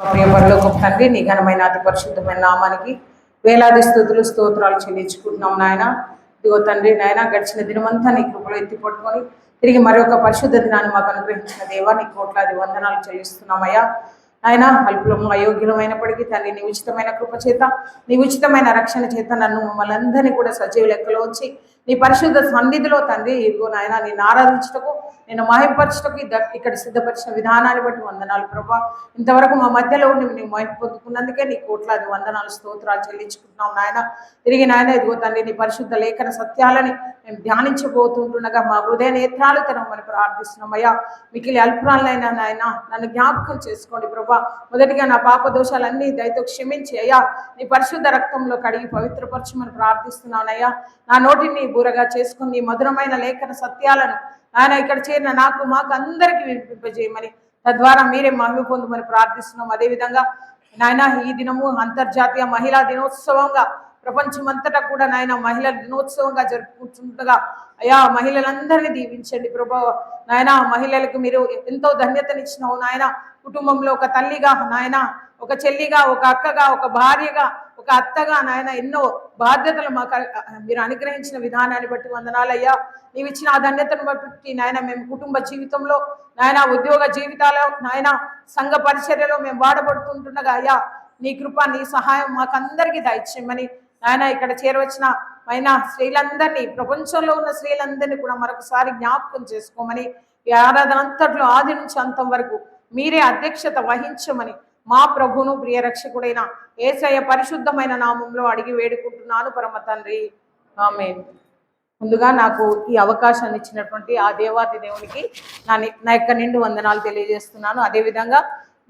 ప్రియ పరలోకపు తండ్రి, నీ ఘనమైన అతి పరిశుద్ధమైన నామానికి వేలాది స్తుతులు స్తోత్రాలు చెల్లించుకుంటున్నాం నాయన. ఇదిగో తండ్రి నాయన, గడిచిన దినమంతా నీ కృపలో ఎత్తి పట్టుకొని తిరిగి మరొక పరిశుద్ధ దినాన్ని మాకు అనుగ్రహించిన దేవా, నీ కోట్లాది వందనాలు చెల్లిస్తున్నామయ్యా. ఆయన అల్పులము అయోగ్యులమైనప్పటికీ తండ్రి నీ ఉచితమైన కృప చేత, నీ ఉచితమైన రక్షణ చేత నన్ను మమ్మల్ని అందరినీ కూడా సజీవ లెక్కలో ఉంచి నీ పరిశుద్ధ సన్నిధిలో తండ్రి ఇదిగో నాయన నిన్ను ఆరాధించటకు, నేను మహిమపరచటకు ఇక్కడ సిద్ధపరిచిన విధానాన్ని బట్టి వందనాలు ప్రభా. ఇంతవరకు మా మధ్యలో ఉండి నీ మహిమ పొందుకున్నందుకే నీ కోట్లాది వందనాలు స్తోత్రాలు చెల్లించుకుంటున్నాం నాయన. తిరిగి నాయన ఇదిగో తండ్రి నీ పరిశుద్ధ లేఖన సత్యాలని మేము ధ్యానించబోతుంటుండగా మా హృదయ నేత్రాలు తెరవమని ప్రార్థిస్తున్నామయ్యా. మిగిలి అల్పురాలైనా నాయన నన్ను జ్ఞాపకం చేసుకోండి ప్రభా. మొదటిగా నా పాప దోషాలన్నీ దయతో క్షమించి అయ్యా నీ పరిశుద్ధ రక్తంలో కడిగి పవిత్రపరచమని ప్రార్థిస్తున్నానయ్యా. నా నోటిని బూరగా చేసుకుని నీ మధురమైన లేఖన సత్యాలను ఆయన ఇక్కడ చేరిన నాకు మాకు అందరికీ వినిపింపజేయమని, తద్వారా మీరే మహిమ పొందమని ప్రార్థిస్తున్నాం. అదేవిధంగా నాయన ఈ దినము అంతర్జాతీయ మహిళా దినోత్సవంగా ప్రపంచమంతటా కూడా నాయన మహిళల దినోత్సవంగా జరుపుకుంటుండగా అయ్యా మహిళలందరినీ దీవించండి ప్రభా. నాయన మహిళలకు మీరు ఎంతో ధన్యతనిచ్చినావు నాయన. కుటుంబంలో ఒక తల్లిగా నాయన, ఒక చెల్లిగా, ఒక అక్కగా, ఒక భార్యగా, ఒక అత్తగా నాయన ఎన్నో బాధ్యతలు మాకు మీరు అనుగ్రహించిన విధానాన్ని బట్టి వందనాలయ్యా. నీవు ఇచ్చిన ఆ ధన్యతను బట్టి నాయన మేము కుటుంబ జీవితంలో నాయన, ఉద్యోగ జీవితాల్లో నాయన, సంఘ పరిచర్యలో మేము వాడబడుతుంటుండగా అయ్యా నీ కృప నీ సహాయం మాకందరికీ దయచేయమని నాయన, ఇక్కడ చేరవచ్చిన అయినా స్త్రీలందరినీ, ప్రపంచంలో ఉన్న స్త్రీలందరినీ కూడా మరొకసారి జ్ఞాపకం చేసుకోమని, ఈ ఆరాధన అంతట్లో ఆది నుంచి అంతం వరకు మీరే అధ్యక్షత వహించమని మా ప్రభును ప్రియ రక్షకుడైన యేసయ్య పరిశుద్ధమైన నామంలో అడిగి వేడుకుంటున్నాను పరమ తండ్రి, ఆమేన్. ముందుగా నాకు ఈ అవకాశాన్ని ఇచ్చినటువంటి ఆ దేవాది దేవునికి నా యొక్క నిండు వందనాలు తెలియజేస్తున్నాను. అదేవిధంగా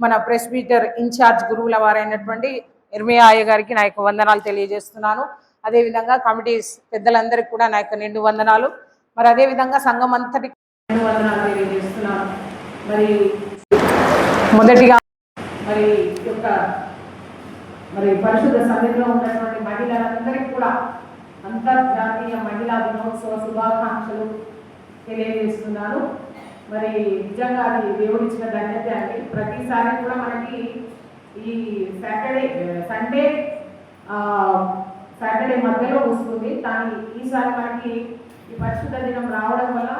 మన ప్రెస్బిటర్ ఇన్ఛార్జ్ గురువుల వారైనటువంటి ఇర్మియా అయ్య గారికి నా యొక్క వందనాలు తెలియజేస్తున్నాను. అదేవిధంగా కమిటీస్ పెద్దలందరికీ కూడా నా యొక్క నిండు వందనాలు. మరి అదేవిధంగా సంఘం అంతటికి నిండు వందనాలు తెలియజేస్తున్నాను. మరి మొదటిగా మరి యొక్క పరిశుద్ధ సన్నిధిలో ఉన్నటువంటి మహిళలందరికీ కూడా అంతర్జాతీయ మహిళా దినోత్సవ శుభాకాంక్షలు తెలియజేస్తున్నాను. మరి నిజంగా అది దేవుడిచ్చిన ధన్యత అండి. ప్రతిసారి కూడా మనకి ఈ సాటర్డే మధ్యలో వస్తుంది, కానీ ఈసారి మనకి ఈ పరిశుద్ధ దినం రావడం వల్ల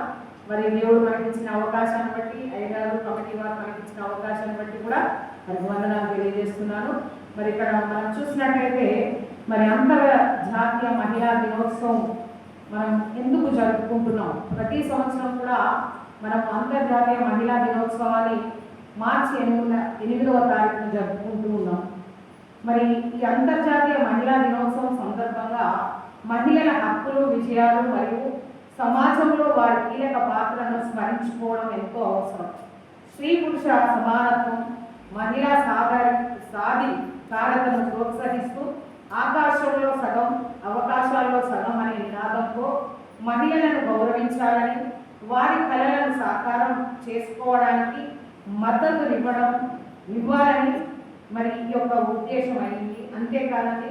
మరి దేవుడు మనకి ఇచ్చిన అవకాశాన్ని బట్టి, అయ్యగారు కమిటీ వారు మనకి ఇచ్చిన అవకాశాన్ని బట్టి కూడా మరి వందనాలు తెలియజేస్తున్నాను. మరి ఇక్కడ మనం చూసినట్లయితే మరి అంతర్జాతీయ మహిళా దినోత్సవం మనం ఎందుకు జరుపుకుంటున్నాం? ప్రతి సంవత్సరం కూడా మనం అంతర్జాతీయ మహిళా దినోత్సవాన్ని మార్చి 8వ తారీఖున జరుపుకుంటూ ఉన్నాం. మరి ఈ అంతర్జాతీయ మహిళా దినోత్సవం సందర్భంగా మహిళల హక్కులు, విజయాలు మరియు సమాజంలో వారి కీలక పాత్రను స్మరించుకోవడం ఎంతో అవసరం. స్త్రీ పురుష సమానత్వం, మహిళా సాధికారతను ప్రోత్సహిస్తూ ఆకాశంలో సగం అవకాశాల్లో సగం అనే నినాదంతో మహిళలను గౌరవించాలని, వారి కళలను సాకారం చేసుకోవడానికి మద్దతు ఇవ్వాలని మరి ఈ యొక్క ఉద్దేశం అయింది. అంతేకాదండి,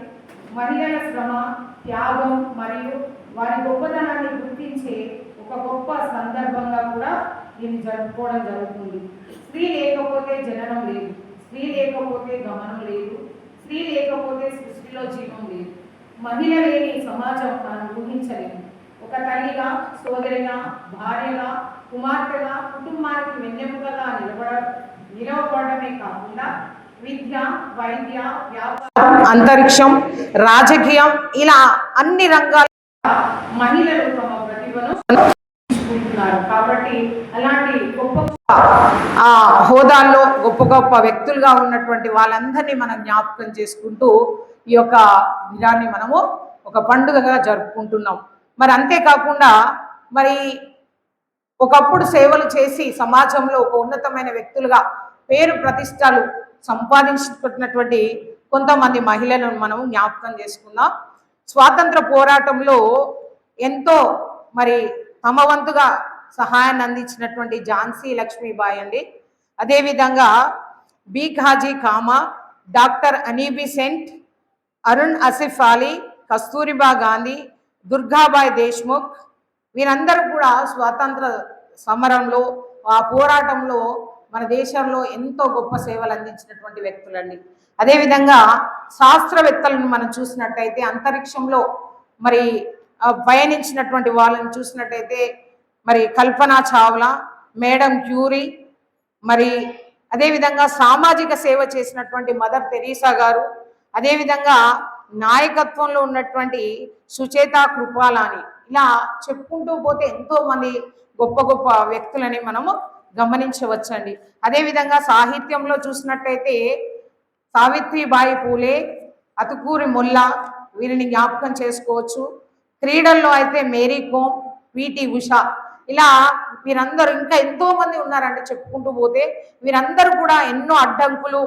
మహిళల శ్రమ, త్యాగం మరియు వారి గొప్పతనాన్ని గుర్తించే ఒక గొప్ప సందర్భంగా కూడా దీన్ని జరుపుకోవడం జరుగుతుంది. స్త్రీ లేకపోతే జననం లేదు, స్త్రీ లేకపోతే గమనం లేదు, స్త్రీ లేకపోతే సృష్టిలో జీవం లేదు. మహిళ లేని సమాజం మనం ఊహించలేము. ఒక తల్లిగా, సోదరిగా, భార్యగా, కుమార్తెగా, కుటుంబానికి వెన్నెముకగా నిలవబడమే కాకుండా విద్య, వైద్య, వ్యాపారం, అంతరిక్షం, రాజకీయం ఇలా అన్ని రంగాల మహిళలు తమ ప్రతిభను తీసుకుంటున్నారు. కాబట్టి అలాంటి గొప్ప హోదాల్లో గొప్ప గొప్ప వ్యక్తులుగా ఉన్నటువంటి వాళ్ళందరినీ మనం జ్ఞాపకం చేసుకుంటూ ఈ యొక్క దినాన్ని మనము ఒక పండుగగా జరుపుకుంటున్నాం. మరి అంతేకాకుండా మరి ఒకప్పుడు సేవలు చేసి సమాజంలో ఒక ఉన్నతమైన వ్యక్తులుగా పేరు ప్రతిష్టలు సంపాదించుకున్నటువంటి కొంతమంది మహిళలను మనం జ్ఞాపకం చేసుకుందాం. స్వాతంత్ర పోరాటంలో ఎంతో మరి తమ వంతుగా సహాయాన్ని అందించినటువంటి ఝాన్సీ లక్ష్మీబాయి అండి. అదేవిధంగా Bhikaji Cama, doctor Annie Besant, Aruna Asaf Ali, Kasturba Gandhi, Durgabai Deshmukh వీరందరూ కూడా స్వాతంత్ర సమరంలో ఆ పోరాటంలో మన దేశంలో ఎంతో గొప్ప సేవలు అందించినటువంటి వ్యక్తులండి. అదేవిధంగా శాస్త్రవేత్తలను మనం చూసినట్టయితే అంతరిక్షంలో మరి పయనించినటువంటి వాళ్ళని చూసినట్టయితే మరి కల్పనా చావ్లా, మేడం క్యూరీ, మరి అదేవిధంగా సామాజిక సేవ చేసినటువంటి మదర్ తెరీసా గారు, అదేవిధంగా నాయకత్వంలో ఉన్నటువంటి సుచేత కృపాలాని, ఇలా చెప్పుకుంటూ పోతే ఎంతో మంది గొప్ప గొప్ప వ్యక్తులని మనము గమనించవచ్చండి. అదేవిధంగా సాహిత్యంలో చూసినట్టయితే సావిత్రిబాయి పూలే, అతుకూరి ముల్లా, వీరిని జ్ఞాపకం చేసుకోవచ్చు. క్రీడల్లో అయితే మేరీ కోమ్, పిటి ఉష, ఇలా వీరందరూ ఇంకా ఎంతో మంది ఉన్నారంటే చెప్పుకుంటూ పోతే వీరందరూ కూడా ఎన్నో అడ్డంకులు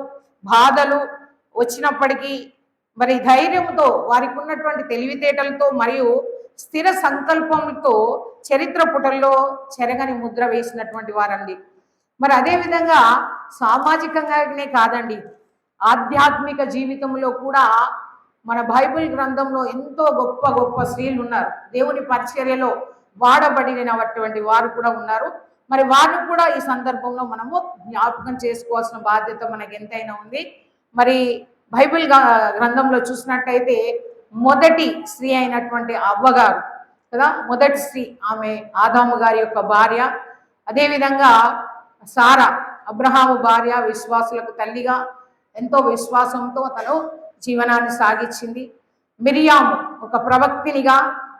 బాధలు వచ్చినప్పటికీ మరి ధైర్యంతో వారికి ఉన్నటువంటి తెలివితేటలతో మరియు స్థిర సంకల్పంతో చరిత్ర పుటల్లో చెరగని ముద్ర వేసినటువంటి వారండి. మరి అదేవిధంగా సామాజికంగానే కాదండి, ఆధ్యాత్మిక జీవితంలో కూడా మన బైబిల్ గ్రంథంలో ఎంతో గొప్ప గొప్ప స్త్రీలు ఉన్నారు. దేవుని పరిచర్యలో వాడబడినటువంటి వారు కూడా ఉన్నారు. మరి వారిని కూడా ఈ సందర్భంలో మనము జ్ఞాపకం చేసుకోవాల్సిన బాధ్యత మనకి ఎంతైనా ఉంది. మరి బైబిల్ గ్రంథంలో చూసినట్టయితే మొదటి స్త్రీ అయినటువంటి అవ్వగారు కదా, మొదటి స్త్రీ, ఆమె ఆదాము గారి యొక్క భార్య. అదేవిధంగా సారా అబ్రహాము భార్య, విశ్వాసులకు తల్లిగా ఎంతో విశ్వాసంతో తను జీవనాన్ని సాగించింది. మిరియాము ఒక ప్రవక్తినిగా,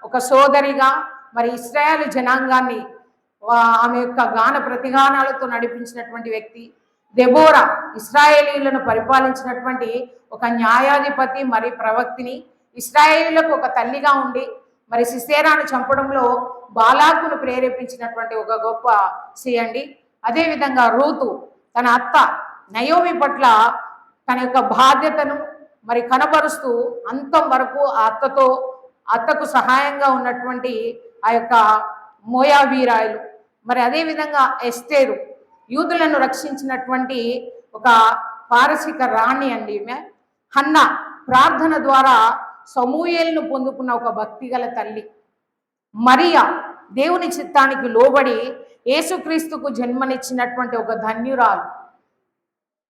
ఒక సోదరిగా మరి ఇశ్రాయేలు జనాంగాన్ని ఆమె యొక్క గాన ప్రతిగానాలతో నడిపించినటువంటి వ్యక్తి. దెబోరా ఇశ్రాయేలీలను పరిపాలించినటువంటి ఒక న్యాయాధిపతి మరి ప్రవక్తిని, ఇశ్రాయేలీలకు ఒక తల్లిగా ఉండి మరి సిసేరాను చంపడంలో బాలాకును ప్రేరేపించినటువంటి ఒక గొప్ప స్త్రీ అండి. అదేవిధంగా రూతు తన అత్త నయోమి పట్ల తన యొక్క బాధ్యతను మరి కనబరుస్తూ అంతం వరకు ఆ అత్తకు సహాయంగా ఉన్నటువంటి ఆ యొక్క మోయాబీరాయలు. మరి అదేవిధంగా ఎస్తేరు యూదులను రక్షించినటువంటి ఒక పారసిక రాణి అండి ఈమె. హన్నా ప్రార్థన ద్వారా సమూయేలును పొందుకున్న ఒక భక్తిగల తల్లి. మరియా దేవుని చిత్తానికి లోబడి యేసుక్రీస్తుకు జన్మనిచ్చినటువంటి ఒక ధన్యురాలు.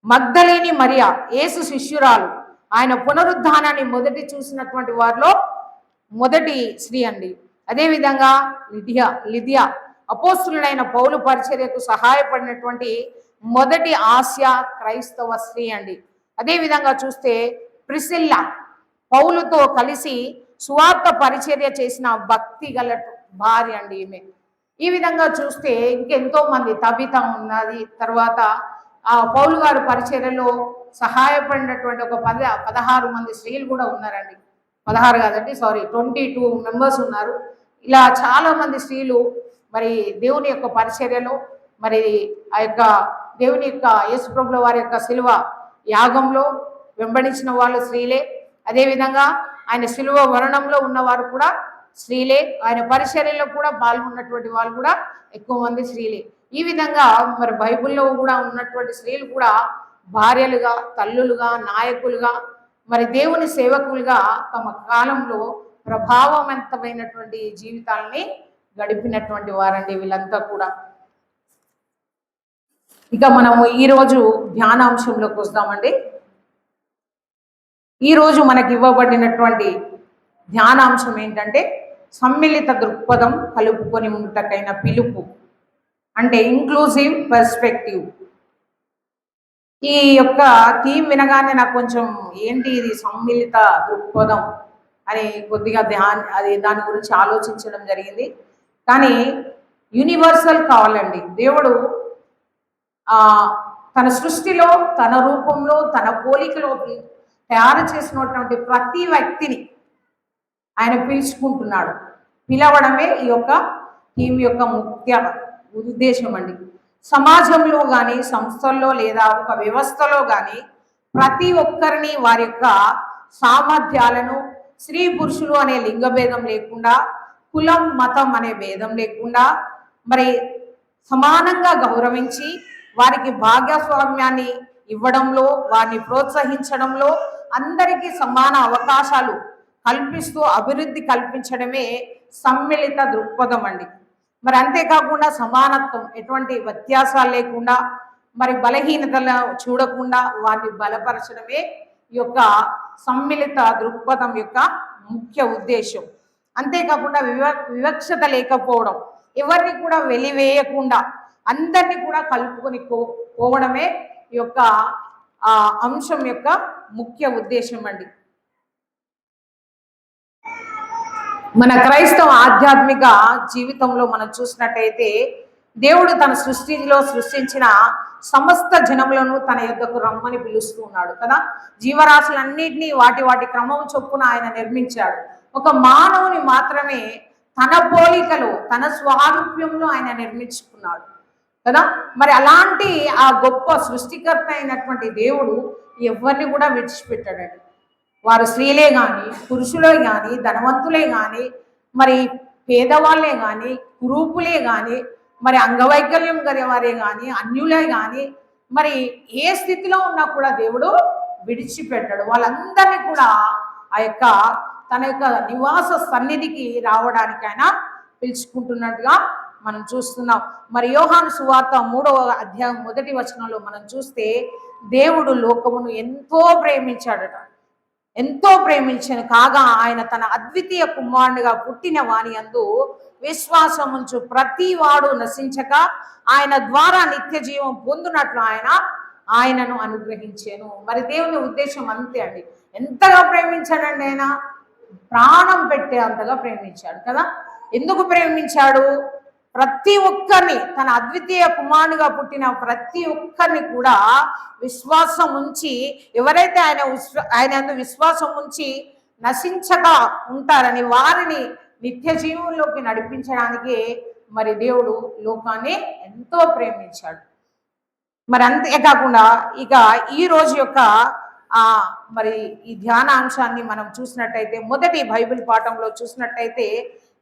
మగ్దలేని మరియా యేసు శిష్యురాలు, ఆయన పునరుద్ధానాన్ని మొదటి చూసినటువంటి వారిలో మొదటి స్త్రీ అండి. అదేవిధంగా లిదియా అపోస్తులైన పౌలు పరిచర్యకు సహాయపడినటువంటి మొదటి ఆసియా క్రైస్తవ స్త్రీ అండి. అదేవిధంగా చూస్తే ప్రిసిల్లా పౌలుతో కలిసి సువార్త పరిచర్య చేసిన భక్తి గల భార్య అండి ఈమె. ఈ విధంగా చూస్తే ఇంకెంతో మంది, తబిత ఉన్నది, తర్వాత ఆ పౌలు గారు పరిచర్యలో సహాయపడినటువంటి ఒక 16 మంది స్త్రీలు కూడా ఉన్నారండి. 16 కాదండి, 22 మెంబర్స్ ఉన్నారు. ఇలా చాలా మంది స్త్రీలు మరి దేవుని యొక్క పరిచర్యలో మరి ఆ యొక్క దేవుని యొక్క యేసుప్రభుల వారి యొక్క శిలువ యాగంలో వెంబడించిన వాళ్ళు స్త్రీలే. అదేవిధంగా ఆయన శిలువ వరణంలో ఉన్నవారు కూడా స్త్రీలే. ఆయన పరిచర్యలో కూడా పాల్గొన్నటువంటి వాళ్ళు కూడా ఎక్కువ మంది స్త్రీలే. ఈ విధంగా మరి బైబిల్లో కూడా ఉన్నటువంటి స్త్రీలు కూడా భార్యలుగా, తల్లులుగా, నాయకులుగా, మరి దేవుని సేవకులుగా తమ కాలంలో ప్రభావవంతమైనటువంటి జీవితాలని గడిపినటువంటి వారండి వీళ్ళంతా కూడా. ఇక మనము ఈరోజు ధ్యానాంశంలోకి వస్తామండి. ఈరోజు మనకి ఇవ్వబడినటువంటి ధ్యానాంశం ఏంటంటే సమ్మిళిత దృక్పథం కలుపుకొని ఉంటకైన పిలుపు, అంటే ఇంక్లూజివ్ పర్స్పెక్టివ్. ఈ యొక్క థీమ్ వినగానే నాకు కొంచెం ఏంటి ఇది సమ్మిళిత దృక్పథం అని కొద్దిగా దాని గురించి ఆలోచించడం జరిగింది. కానీ యూనివర్సల్ కావాలండి. దేవుడు తన సృష్టిలో, తన రూపంలో, తన పోలికలోకి తయారు చేసినటువంటి ప్రతి వ్యక్తిని ఆయన పిలుచుకుంటున్నాడు. పిలవడమే ఈ యొక్క థీమ్ యొక్క ముఖ్య ఉద్దేశం అండి. సమాజంలో కానీ, సంస్థల్లో లేదా ఒక వ్యవస్థలో కానీ ప్రతి ఒక్కరిని వారి యొక్క సామర్థ్యాలను, స్త్రీ పురుషులు అనే లింగభేదం లేకుండా, కులం మతం అనే భేదం లేకుండా మరి సమానంగా గౌరవించి వారికి భాగస్వామ్యాన్ని ఇవ్వడంలో, వారిని ప్రోత్సహించడంలో, అందరికీ సమాన అవకాశాలు కల్పిస్తూ అభివృద్ధి కల్పించడమే సమ్మిళిత దృక్పథం అండి. మరి అంతేకాకుండా సమానత్వం, ఎటువంటి వ్యత్యాసాలు లేకుండా మరి బలహీనతలు చూడకుండా వారిని బలపరచడమే ఈ యొక్క సమ్మిళిత దృక్పథం యొక్క ముఖ్య ఉద్దేశం. అంతేకాకుండా వివక్షత లేకపోవడం, ఎవరిని కూడా వెలివేయకుండా అందరినీ కూడా కలుపుకొని పోవడమే ఈ యొక్క అంశం యొక్క ముఖ్య ఉద్దేశం అండి. మన క్రైస్తవ ఆధ్యాత్మిక జీవితంలో మనం చూసినట్టయితే దేవుడు తన సృష్టిలో సృష్టించిన సమస్త జనములను తన యొద్దకు రమ్మని పిలుస్తూ ఉన్నాడు కదా. జీవరాశులన్నింటినీ వాటి వాటి క్రమం చొప్పున ఆయన నిర్మించాడు. ఒక మానవుని మాత్రమే తన పోలికలో తన స్వారూప్యంలో ఆయన నిర్మించుకున్నాడు కదా. మరి అలాంటి ఆ గొప్ప సృష్టికర్త అయినటువంటి దేవుడు ఎవరిని కూడా విడిచిపెట్టాడండి. వారు స్త్రీలే కానీ, పురుషులే కానీ, ధనవంతులే కానీ, మరి పేదవాళ్ళే కానీ, కురూపులే కానీ, మరి అంగవైకల్యం వారే కానీ, అన్యులే కానీ, మరి ఏ స్థితిలో ఉన్నా కూడా దేవుడు విడిచిపెట్టాడు. వాళ్ళందరినీ కూడా ఆ యొక్క తన యొక్క నివాస సన్నిధికి రావడానికి ఆయన పిలుచుకుంటున్నట్టుగా మనం చూస్తున్నాం. మరి యోహాను సువార్త 3వ అధ్యాయం 1వ వచనంలో మనం చూస్తే దేవుడు లోకమును ఎంతో ప్రేమించాడట. ఎంతో ప్రేమించను కాగా ఆయన తన అద్వితీయ కుమారునిగా పుట్టిన వాని యందు విశ్వాసముంచు ప్రతి వాడు నశించక ఆయన ద్వారా నిత్య జీవం పొందునట్లు ఆయనను అనుగ్రహించాను. మరి దేవుని ఉద్దేశం అంతే అండి. ఎంతగా ప్రేమించాడండి ఆయన, ప్రాణం పెట్టే అంతగా ప్రేమించాడు కదా. ఎందుకు ప్రేమించాడు? ప్రతి ఒక్కరిని, తన అద్వితీయ కుమారునిగా పుట్టిన ప్రతి ఒక్కరిని కూడా విశ్వాసం ఉంచి, ఎవరైతే ఆయన విశ్వాసం ఉంచి నశించక ఉంటారని వారిని నిత్య జీవంలోకి నడిపించడానికి మరి దేవుడు లోకాన్ని ఎంతో ప్రేమించాడు. మరి అంతేకాకుండా ఇక ఈ రోజు యొక్క మరి ఈ ధ్యానాంశాన్ని మనం చూసినట్టయితే మొదటి బైబిల్ పాఠంలో చూసినట్టయితే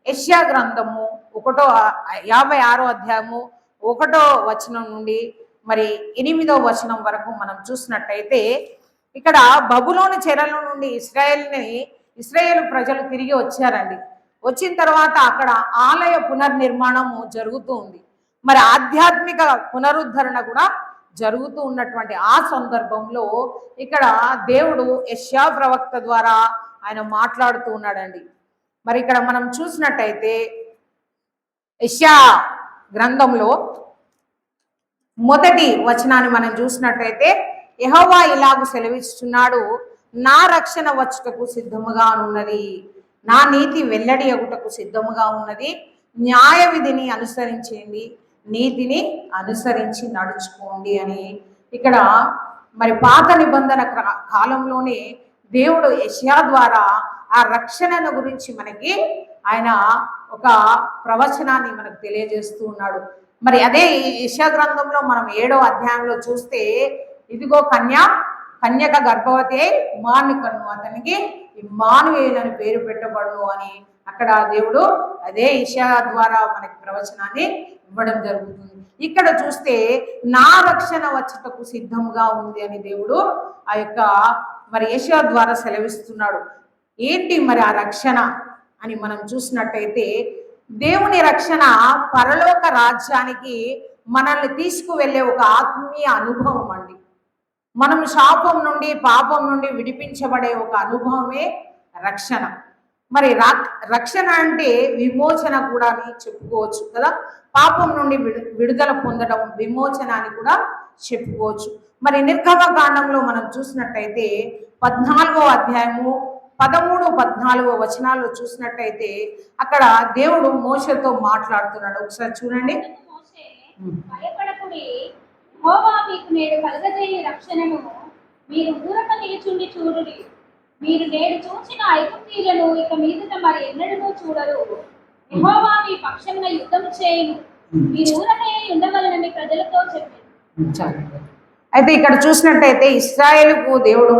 యెషయా గ్రంథము 56వ అధ్యాయము 1వ వచనం నుండి మరి 8వ వచనం వరకు మనం చూసినట్టయితే ఇక్కడ బబులోను చెరల నుండి ఇశ్రాయేలు ప్రజలు తిరిగి వచ్చారండి. వచ్చిన తర్వాత అక్కడ ఆలయ పునర్నిర్మాణము జరుగుతూ ఉంది. మరి ఆధ్యాత్మిక పునరుద్ధరణ కూడా జరుగుతూ ఉన్నటువంటి ఆ సందర్భంలో ఇక్కడ దేవుడు యెషయా ప్రవక్త ద్వారా ఆయన మాట్లాడుతూ ఉన్నాడండి. మరి ఇక్కడ మనం చూసినట్టయితే యెషయా గ్రంథంలో మొదటి వచనాన్ని మనం చూసినట్టయితే యెహోవా ఇలాగు సెలవిస్తున్నాడు, నా రక్షణ వచ్చుటకు సిద్ధముగా ఉన్నది, నా నీతి వెల్లడి అగుటకు సిద్ధముగా ఉన్నది, న్యాయ విధిని అనుసరించండి, నీతిని అనుసరించి నడుచుకోండి అని ఇక్కడ మరి పాత నిబంధన కాలంలోనే దేవుడు యెషయా ద్వారా ఆ రక్షణను గురించి మనకి ఆయన ఒక ప్రవచనాన్ని మనకు తెలియజేస్తూ ఉన్నాడు. మరి అదే యెషయా గ్రంథంలో మనం 7వ అధ్యాయంలో చూస్తే ఇదిగో కన్యక గర్భవతి కుమారుని కన్ను, అతనికి ఇమ్మానుయేలు అని పేరు పెట్టబడును అని అక్కడ దేవుడు అదే యెషయా ద్వారా మనకి ప్రవచనాన్ని ఇవ్వడం జరుగుతుంది. ఇక్కడ చూస్తే నా రక్షణ వచ్చటకు సిద్ధంగా ఉంది అని దేవుడు ఆ యొక్క మరి యెషయా ద్వారా సెలవిస్తున్నాడు. ఏంటి మరి ఆ రక్షణ అని మనం చూసినట్టయితే దేవుని రక్షణ పరలోక రాజ్యానికి మనల్ని తీసుకువెళ్ళే ఒక ఆత్మీయ అనుభవం అండి. మనం శాపం నుండి పాపం నుండి విడిపించబడే ఒక అనుభవమే రక్షణ. మరి రక్షణ అంటే విమోచన కూడా అని చెప్పుకోవచ్చు కదా. పాపం నుండి విడుదల పొందడం విమోచన అని కూడా చెప్పుకోవచ్చు. మరి నిర్గమకాండంలో మనం చూసినట్టయితే 14వ అధ్యాయము 13, 14 వచనాల్లో చూసినట్టయితే అక్కడ దేవుడు మోషేతో మాట్లాడుతున్నాడు. ఒకసారి చూడండి. భయపడకుడి, యెహోవా మీకు నేడు కలుగజేయు రక్షణను మీరు దూరక నిలుచుండి చూడుడి. మీరు నేడు చూసిన ఐగుప్తీయులను ఇక మీదట మరి ఎన్నడూ చూడరు. యెహోవా మీ పక్షమున యుద్ధం చేయును, మీరు ఊరకై ఉండవలనని ప్రజలతో చెప్పారు. అయితే ఇక్కడ చూసినట్టయితే ఇశ్రాయేలుకు దేవుడు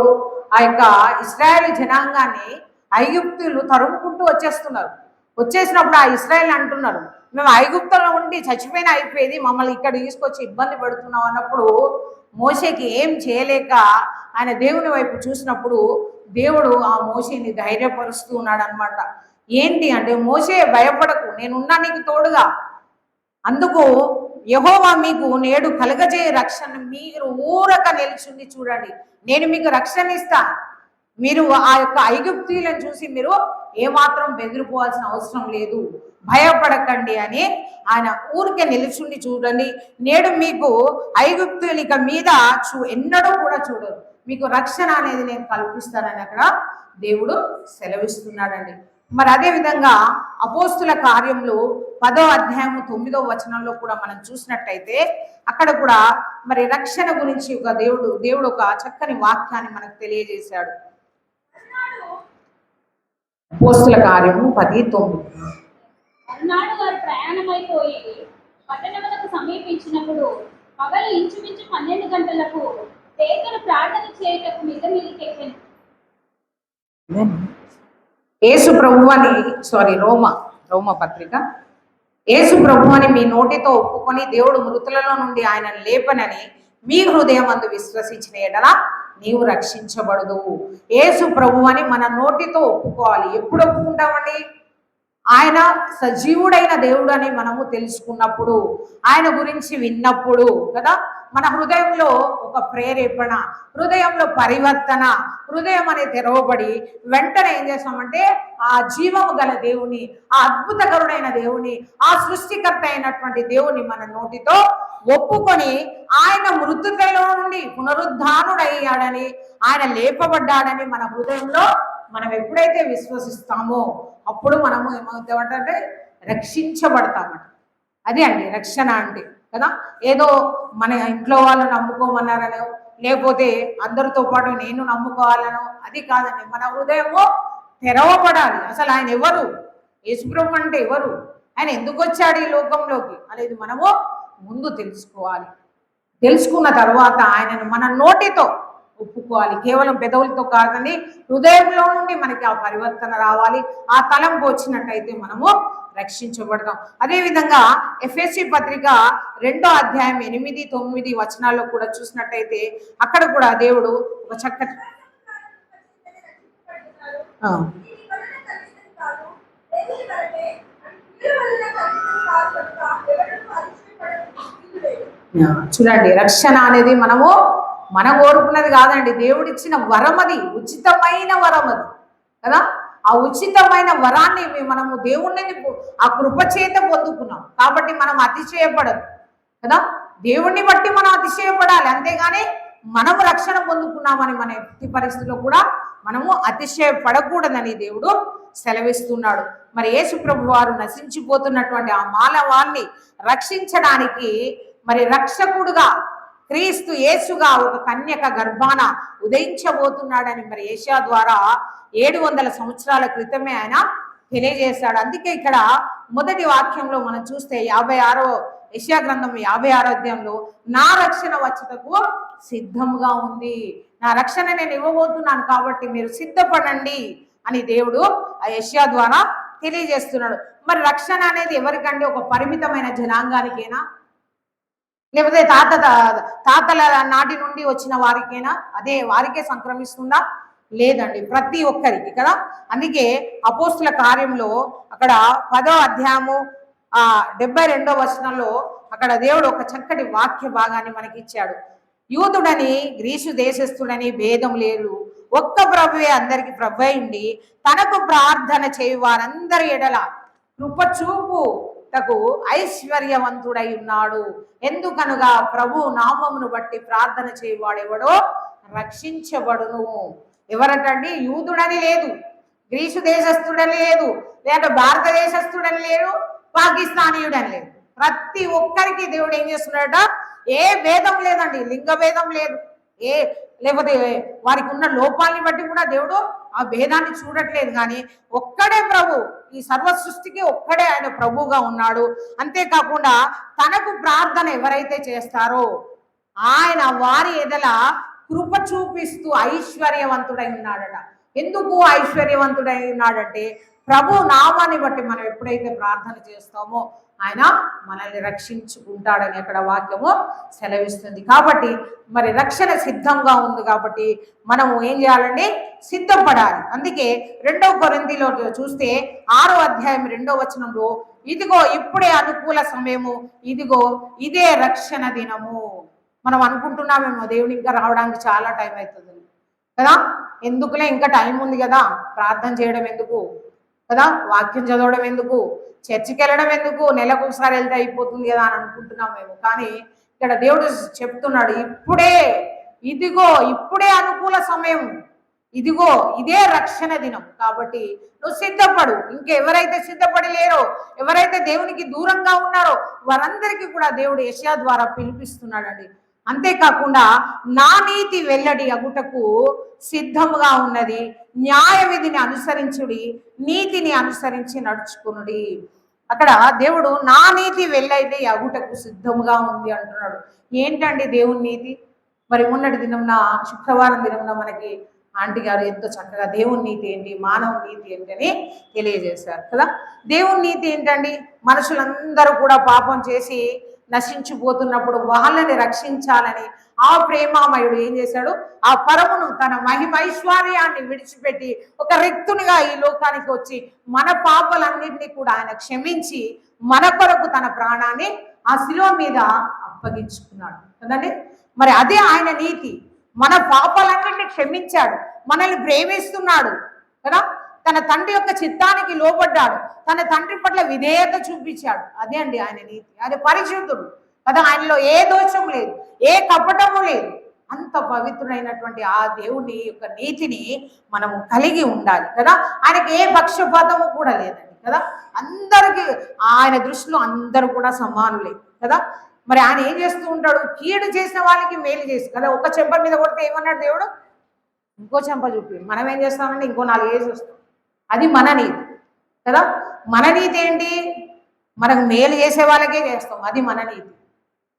ఆ యొక్క ఇశ్రాయేలు జనాంగాన్ని ఐగుప్తులు తరుముకుంటూ వచ్చేసినప్పుడు ఆ ఇశ్రాయేల్ అంటున్నారు, మేము ఐగుప్తులో ఉండి చచ్చిపోయినా అయిపోయేది, మమ్మల్ని ఇక్కడ తీసుకొచ్చి ఇబ్బంది పెడుతున్నాం అన్నప్పుడు మోషేకి ఏం చేయలేక ఆయన దేవుని వైపు చూసినప్పుడు దేవుడు ఆ మోషేని ధైర్యపరుస్తూ ఉన్నాడు అనమాట. ఏంటి అంటే, మోషే భయపడకు, నేనున్నా నీకు తోడుగా, అందుకు యెహోవా మీకు నేడు కలగజే రక్షణ మీరు ఊరక నిల్చుండి చూడండి. నేను మీకు రక్షణ ఇస్తాను. మీరు ఆ యొక్క ఐగుప్తీయులను చూసి మీరు ఏమాత్రం బెదిరిపోవాల్సిన అవసరం లేదు, భయపడకండి అని ఆయన ఊరికే నిలుచుండి చూడండి. నేడు మీకు ఐగుప్తులు ఇక మీద ఎన్నడూ కూడా చూడరు, మీకు రక్షణ అనేది నేను కల్పిస్తానని అక్కడ దేవుడు సెలవిస్తున్నాడండి. మరి అదే విధంగా అపోస్తుల కార్యములు 10వ అధ్యాయము 9వ వచనంలో కూడా మనం చూసినట్టయితే అక్కడ కూడా మరి రక్షణ గురించి ఒక దేవుడు ఒక చక్కని వాక్యాన్ని మనకు తెలియజేశాడు. అపోస్తుల కార్యము 10:9. మరునాడు వారు ప్రయాణమైపోయి పట్టణములకు సమీపించినప్పుడు పగలు ఇంచుమించు 12 గంటలకు పేతురు ప్రార్థన చేయుటకు మిద్ద మీదికి ఎక్కెను. యేసు ప్రభువని రోమ పత్రిక, యేసు ప్రభువని మీ నోటితో ఒప్పుకొని దేవుడు మృతులలో నుండి ఆయనను లేపనని మీ హృదయం అందు విశ్వసించిన ఎడల నీవు రక్షించబడదు. యేసు ప్రభువని మన నోటితో ఒప్పుకోవాలి. ఎప్పుడు ఒప్పుకుంటామండి? ఆయన సజీవుడైన దేవుడు అని మనము తెలుసుకున్నప్పుడు, ఆయన గురించి విన్నప్పుడు కదా, మన హృదయంలో ఒక ప్రేరేపణ, హృదయంలో పరివర్తన, హృదయం అనేది తెరవబడి వెంటనే ఏం చేస్తామంటే ఆ జీవము గల దేవుని, ఆ అద్భుతకరుడైన దేవుని, ఆ సృష్టికర్త అయినటువంటి దేవుని మన నోటితో ఒప్పుకొని ఆయన మృతులలో నుండి పునరుద్ధానుడయ్యాడని, ఆయన లేపబడ్డాడని మన హృదయంలో మనం ఎప్పుడైతే విశ్వసిస్తామో అప్పుడు మనము ఏమవుతామంటే రక్షించబడతామట. అదే అండి రక్షణ అంటే కదా. ఏదో మన ఇంట్లో వాళ్ళు నమ్ముకోమన్నారనో లేకపోతే అందరితో పాటు నేను నమ్ముకోవాలనో అది కాదండి. మన హృదయము తెరవబడాలి. అసలు ఆయన ఎవరు, యేసుప్రభు అంటే ఎవరు, ఆయన ఎందుకు వచ్చాడు ఈ లోకంలోకి అనేది మనము ముందు తెలుసుకోవాలి. తెలుసుకున్న తర్వాత ఆయనను మన నోటితో ఒప్పుకోవాలి. కేవలం పెదవులతో కాదని హృదయంలో నుండి మనకి ఆ పరివర్తన రావాలి. ఆ తలంపు వచ్చినట్టయితే మనము రక్షించబడతాం. అదేవిధంగా ఎఫెసీ పత్రిక 2వ అధ్యాయం 8, 9 వచనాల్లో కూడా చూసినట్టయితే అక్కడ కూడా దేవుడు ఒక చక్కటి చూడండి, రక్షణ అనేది మనం కోరుకున్నది కాదండి, దేవుడిచ్చిన వరం, అది ఉచితమైన వరం అది కదా. ఆ ఉచితమైన వరాన్ని మనము దేవుణ్ణి ఆ కృప చేత పొందుకున్నాం కాబట్టి మనం అతిశయపడదు కదా. దేవుణ్ణి బట్టి మనం అతిశయపడాలి, అంతేగాని మనము రక్షణ పొందుకున్నామని మన ఎట్టి పరిస్థితిలో కూడా మనము అతిశయపడకూడదని దేవుడు సెలవిస్తున్నాడు. మరి యేసు ప్రభు వారు నశించిపోతున్నటువంటి ఆ మానవాన్ని రక్షించడానికి మరి రక్షకుడుగా క్రీస్తు యేసుగా ఒక కన్యక గర్భాన ఉదయించబోతున్నాడని మరి యెషయా ద్వారా 700 సంవత్సరాల క్రితమే ఆయన తెలియజేశాడు. అందుకే ఇక్కడ మొదటి వాక్యంలో మనం చూస్తే 56వ యెషయా గ్రంథం 56వ అధ్యాయంలో నా రక్షణ వచ్చుటకు సిద్ధంగా ఉంది, నా రక్షణ నేను ఇవ్వబోతున్నాను కాబట్టి మీరు సిద్ధపడండి అని దేవుడు ఆ యెషయా ద్వారా తెలియజేస్తున్నాడు. మరి రక్షణ అనేది ఎవరికంటే ఒక పరిమితమైన జనాంగానికేనా, లేకపోతే తాతల నాటి నుండి వచ్చిన వారికైనా అదే వారికే సంక్రమిస్తుందా? లేదండి, ప్రతి ఒక్కరికి కదా. అందుకే అపోస్తుల కార్యంలో అక్కడ 10వ అధ్యాయము 72వ వచనంలో అక్కడ దేవుడు ఒక చక్కటి వాక్య భాగాన్ని మనకి ఇచ్చాడు. యూదుడని గ్రీసు దేశస్థుడని భేదం లేదు, ఒక్క ప్రభువే అందరికి ప్రభువై ఉండి తనకు ప్రార్థన చేయు వారందరి ఎడల కృపచూపు తకు ఐశ్వర్యవంతుడై ఉన్నాడు. ఎందుకనగా ప్రభు నామమును బట్టి ప్రార్థన చేయవాడెవడో రక్షించబడును. ఎవరటండి? యూదుడని లేదు, గ్రీసు దేశస్థుడని లేదు, లేదా భారతదేశస్థుడని లేదు, పాకిస్తానీయుడని లేదు. ప్రతి ఒక్కరికి దేవుడు ఏం చేస్తున్నాడట? ఏ భేదం లేదండి, లింగ భేదం లేదు, లేకపోతే వారికి ఉన్న లోపాలని బట్టి కూడా దేవుడు ఆ భేదాన్ని చూడట్లేదు. కానీ ఒక్కడే ప్రభు, ఈ సర్వ సృష్టికి ఒక్కడే ఆయన ప్రభువుగా ఉన్నాడు. అంతేకాకుండా తనకు ప్రార్థన ఎవరైతే చేస్తారో ఆయన వారి ఎడల కృప చూపిస్తూ ఐశ్వర్యవంతుడై ఉన్నాడట. ఎందుకు ఐశ్వర్యవంతుడై ఉన్నాడంటే ప్రభు నామాన్ని బట్టి మనం ఎప్పుడైతే ప్రార్థన చేస్తామో ఆయన మనల్ని రక్షించుకుంటాడని అక్కడ వాక్యము సెలవిస్తుంది. కాబట్టి మరి రక్షణ సిద్ధంగా ఉంది కాబట్టి మనము ఏం చేయాలండి? సిద్ధపడాలి. అందుకే 2వ కొరింథీలో చూస్తే 6వ అధ్యాయం 2వ వచనంలో ఇదిగో ఇప్పుడే అనుకూల సమయము, ఇదిగో ఇదే రక్షణ దినము. మనం అనుకుంటున్నామేమో దేవుడు ఇంకా రావడానికి చాలా టైం అవుతుంది కదా, ఎందుకులే ఇంకా టైం ఉంది కదా, ప్రార్థన చేయడం ఎందుకు కదా, వాక్యం చదవడం ఎందుకు, చర్చికి వెళ్ళడం ఎందుకు, నెలకు ఒకసారి వెళ్తే అయిపోతుంది కదా అని అనుకుంటున్నాం మేము. కానీ ఇక్కడ దేవుడు చెప్తున్నాడు, ఇప్పుడే, ఇదిగో ఇప్పుడే అనుకూల సమయం, ఇదిగో ఇదే రక్షణ దినం. కాబట్టి నువ్వు సిద్ధపడు. ఇంకెవరైతే సిద్ధపడి లేరో, ఎవరైతే దేవునికి దూరంగా ఉన్నారో వారందరికీ కూడా దేవుడు యెషయా ద్వారా పిలిపిస్తున్నాడండి. అంతేకాకుండా నా నీతి వెల్లడి అగుటకు సిద్ధముగా ఉన్నది, న్యాయ విధిని అనుసరించుడి, నీతిని అనుసరించి నడుచుకునుడి. అక్కడ దేవుడు నా నీతి వెల్లడి అగుటకు సిద్ధముగా ఉంది అంటున్నాడు. ఏంటండి దేవుని నీతి? మరి మొన్నటి దినంన, శుక్రవారం దినంన మనకి ఆంటీ గారు ఎంతో చక్కగా దేవుని నీతి ఏంటి, మానవ నీతి ఏంటి అని తెలియజేశారు కదా. దేవుని నీతి ఏంటండి? మనుషులందరూ కూడా పాపం చేసి నశించిపోతున్నప్పుడు వాళ్ళని రక్షించాలని ఆ ప్రేమామయుడు ఏం చేశాడు, ఆ పరమును తన మహిమైశ్వర్యాన్ని విడిచిపెట్టి ఒక రిక్తునిగా ఈ లోకానికి వచ్చి మన పాపలన్నింటినీ కూడా ఆయన క్షమించి మన కొరకు తన ప్రాణాన్ని ఆ శిలువ మీద అప్పగించుకున్నాడు కదండి. మరి అదే ఆయన నీతి. మన పాపాలన్నింటినీ క్షమించాడు, మనల్ని ప్రేమిస్తున్నాడు కదా, తన తండ్రి యొక్క చిత్తానికి లోబడ్డాడు, తన తండ్రి పట్ల విధేయత చూపించాడు. అదే అండి ఆయన నీతి. అది పరిశుద్ధుడు కదా, ఆయనలో ఏ దోషం లేదు, ఏ కపటము లేదు. అంత పవిత్రుడైనటువంటి ఆ దేవుని యొక్క నీతిని మనము కలిగి ఉండాలి కదా. ఆయనకి ఏ పక్షపాతము కూడా లేదండి కదా. అందరికీ ఆయన దృష్టిలో అందరూ కూడా సమానులే కదా. మరి ఆయన ఏం చేస్తూ ఉంటాడు, కీడు చేసిన వాళ్ళకి మేలు చేసి కదా. ఒక చెంప మీద కొడితే ఏమన్నాడు దేవుడు, ఇంకో చెంప చూపి. మనం ఏం చేస్తామంటే ఇంకో 4 వేసి వస్తాం. అది మన నీతి కదా. మన నీతి ఏంటి, మనకు మేలు చేసే వాళ్ళకే చేస్తాం, అది మన నీతి.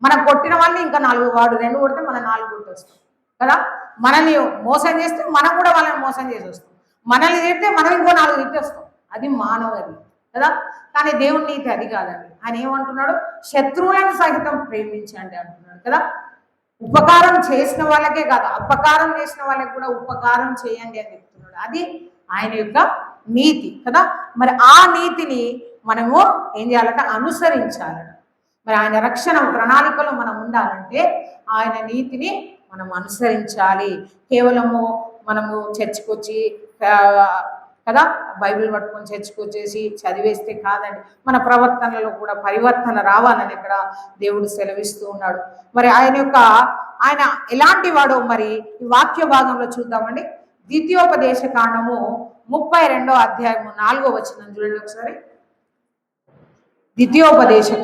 మనం కొట్టిన వాళ్ళని ఇంకా 4, వాడు 2 కొడితే మనం 4 కొట్టేస్తాం కదా. మనల్ని మోసం చేస్తే మనం కూడా వాళ్ళని మోసం చేసి వస్తాం, మనల్ని తిడితే మనం ఇంకో 4 తిట్టేస్తాం. అది మానవుడి కదా. కానీ దేవుని నీతి అది కాదండి. ఆయన ఏమంటున్నాడు, శత్రువులను సహితం ప్రేమించండి అంటున్నాడు కదా. ఉపకారం చేసిన వాళ్ళకే కాదు, అపకారం చేసిన వాళ్ళకి కూడా ఉపకారం చేయండి అని చెప్తున్నాడు. అది ఆయన యొక్క నీతి కదా. మరి ఆ నీతిని మనము ఏం చేయాలంటే అనుసరించాలట. మరి ఆయన రక్షణ ప్రణాళికలో మనం ఉండాలంటే ఆయన నీతిని మనం అనుసరించాలి. కేవలము మనము చర్చికి వచ్చి కదా, బైబిల్ పట్టుకొని చర్చికి వచ్చేసి చదివేస్తే కాదండి. మన ప్రవర్తనలో కూడా పరివర్తన రావాలని ఇక్కడ దేవుడు సెలవిస్తూ ఉన్నాడు. మరి ఆయన ఎలాంటి వాడో మరి ఈ వాక్య భాగంలో చూద్దామండి. ద్వితీయోపదేశ కాండము 32వ అధ్యాయము 4వ వచనం చూడండి ఒకసారి. ద్వితీయోపదేశం